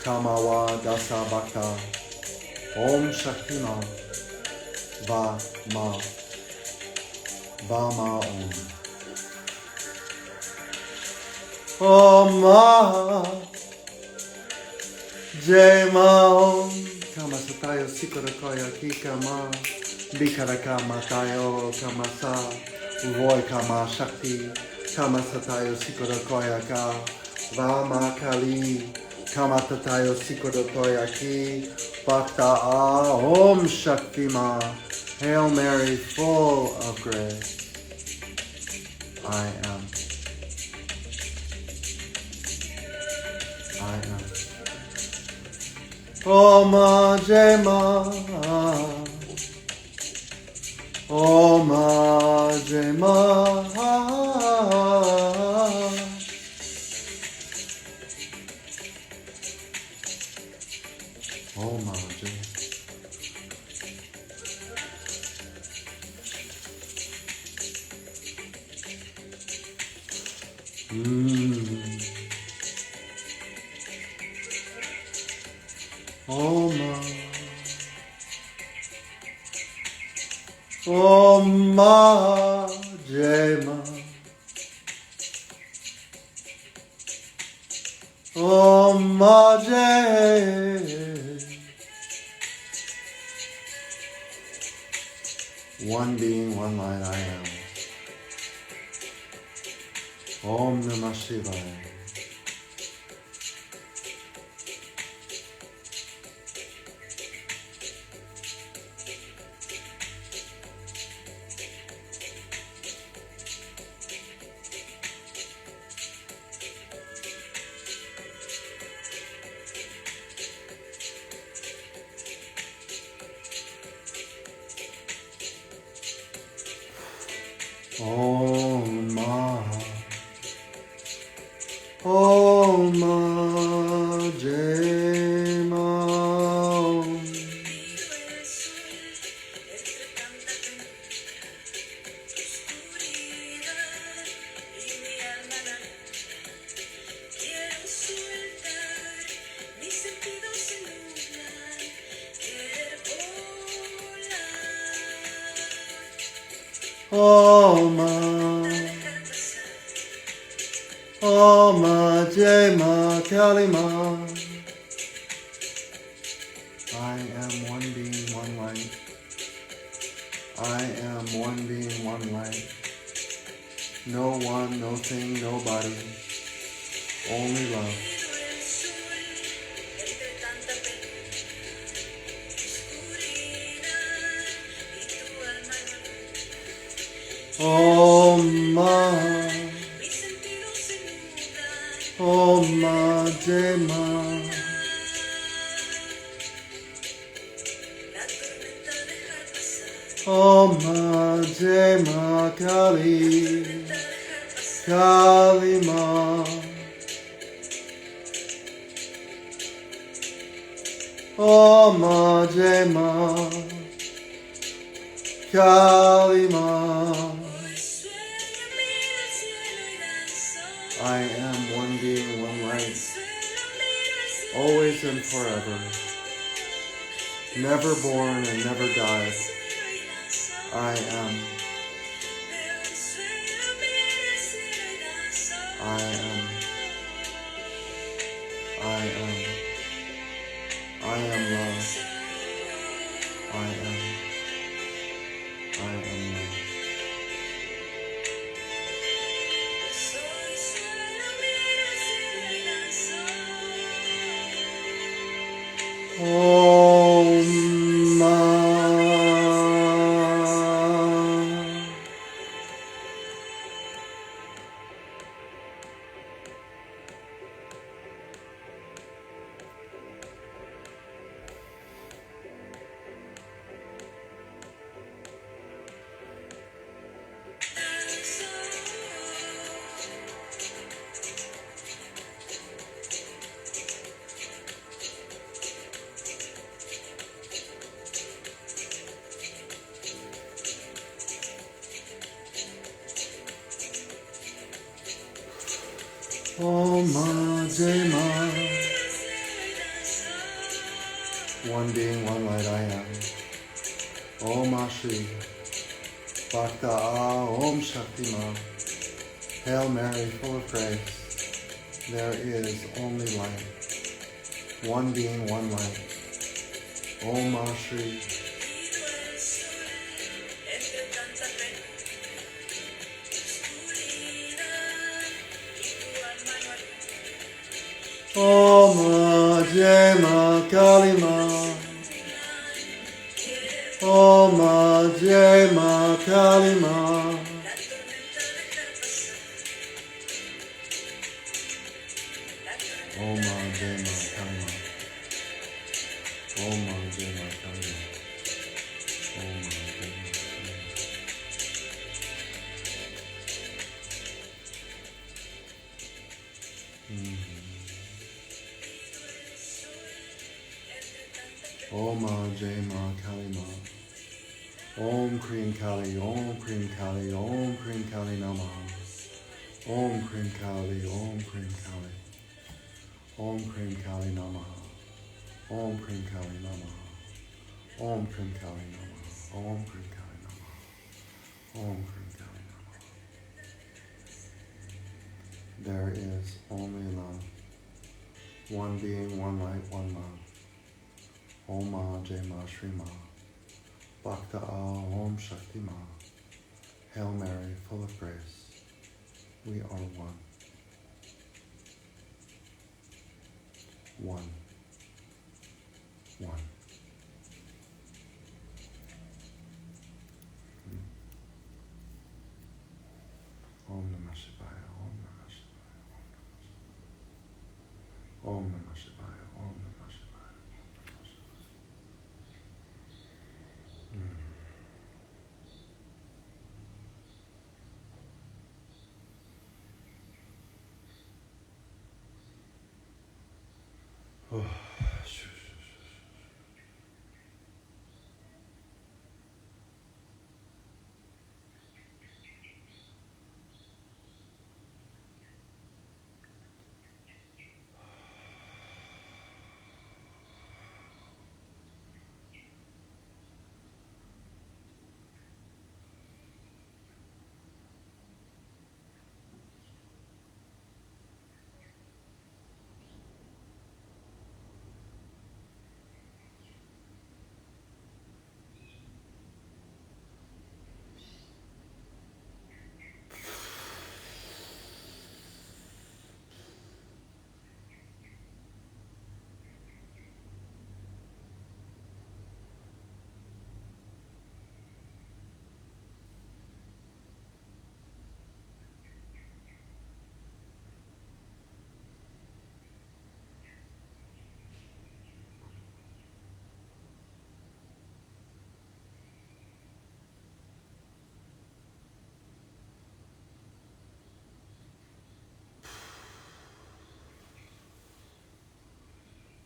Tamawa Dasa Bhakta. Om Shaktima. Vāmā. Vāmā Om. Om Maha. Jai Ma Om. Kama Satayo Sikara Koya Kikama. Bikaraka Matayo Kamasa. Voy Kama Shakti. Kama Satayo Sikara Koya Ka. Vāmā Kālī. Kama Tatayo Sikara Koya Ki. Bhakta A. Om Shakti Ma. Hail Mary, full of grace. I am. I am. Om Jai Ma. Om Jai Ma. Om Jai. Om Maha Jai Ma. Om Jai. One being, one light I am. Om Namah Shivaya. Om Maha. Om Jai Ma. Om Jai Ma Kālī Ma. I am one being, one light. I am one being, one light. No one, no thing, nobody. Only love. Om Maha. Om Jai Ma. Om Jai Ma Kālī. Kālī Ma. Om Jai Ma. Kālī Ma. I am one being, one light, always and forever, never born and never died. I am. I am. I am. I am love. I am. Om Ma Jai Ma. One being, one light I am. Om Ashri. Bhakta A Om Shakti Ma. Hail Mary, full of grace. There is only light. One being, one light. Om Ashri. Om Vāmā Kālī Āśrama. Om Vāmā Kālī Āśrama. Om Vāmā Kālī Āśrama. Om Vāmā Kālī Āśrama. Om Vāmā Kālī Āśrama. Om Vāmā Kālī Ma. Om Krim Kali, Om Krim Kali, Om Krim Kali Namaha. Om Krim Kali, Om Krim Kali. Om Krim Kali Namaha. Om Krim Kali Namaha. Om Krim Kali Namaha. Om Krim Kali Namaha. Om Krim Kali Namaha. There is only love. One being, one light, one love. Om Ma Jai Ma Shri Ma. Bhakta A Om Shakti Ma. Hail Mary, full of grace. We are one. One. One. Om Namah Shivaya. Om Namah Shivaya. Om Namah Shivaya. Om Namah Shivaya. Oh.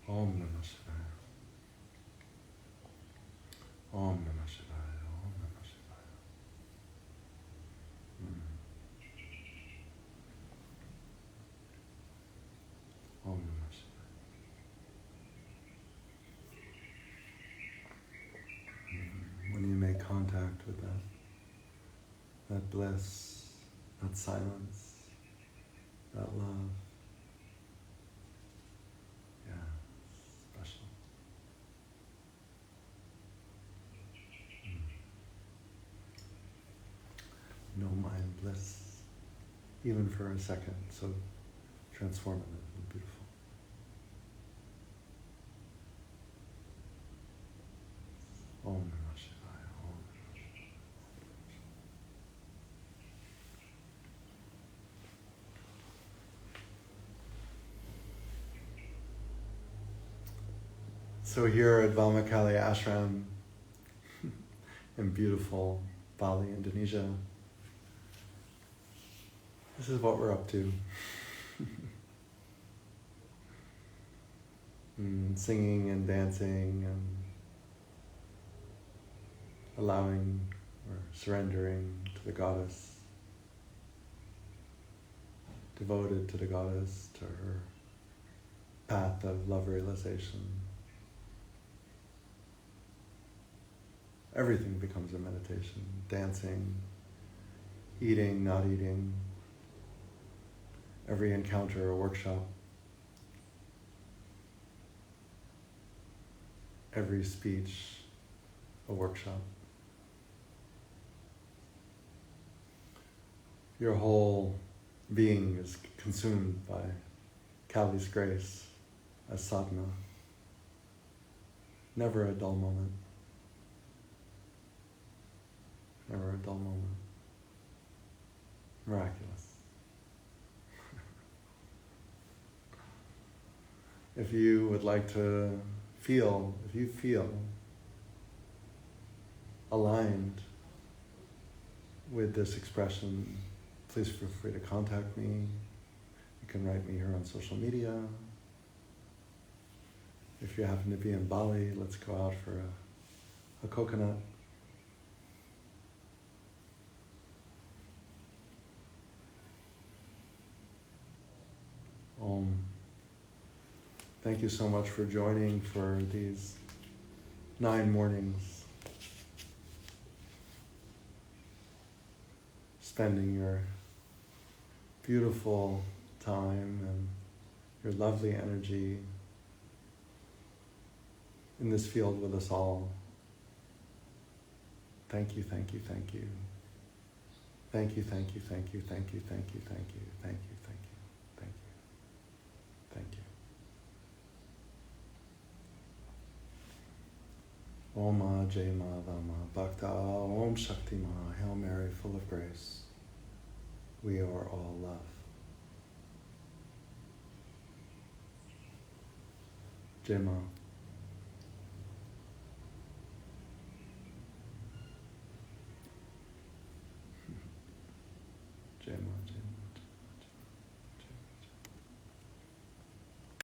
Om Namah Shivaya. Om Namah Shivaya. Om Namah Shivaya. Om Namah Shivaya. When you make contact with that bliss, that silence, that love, special. No mind bliss, even for a second, so transformative and beautiful. So here at Vāmā Kālī Āśrama in beautiful Bali, Indonesia, this is what we're up to. Singing and dancing and allowing or surrendering to the goddess, devoted to the goddess, to her path of love realization. Everything becomes a meditation. Dancing, eating, not eating, every encounter a workshop, every speech a workshop. Your whole being is consumed by Kāli's grace as sadhana. Never a dull moment. Never a dull moment. Miraculous. If you would like to feel, if you feel aligned with this expression, please feel free to contact me. You can write me here on social media. If you happen to be in Bali, let's go out for a coconut. Thank you so much for joining for these 9 mornings, spending your beautiful time and your lovely energy in this field with us all. Thank you, thank you, thank you. Thank you, thank you, thank you, thank you, thank you, thank you, thank you, thank you, thank you, thank you. Om Ma Jai Ma Vāmā Bhakta Om Shakti Ma. Hail Mary, full of grace. We are all love. Jai Ma.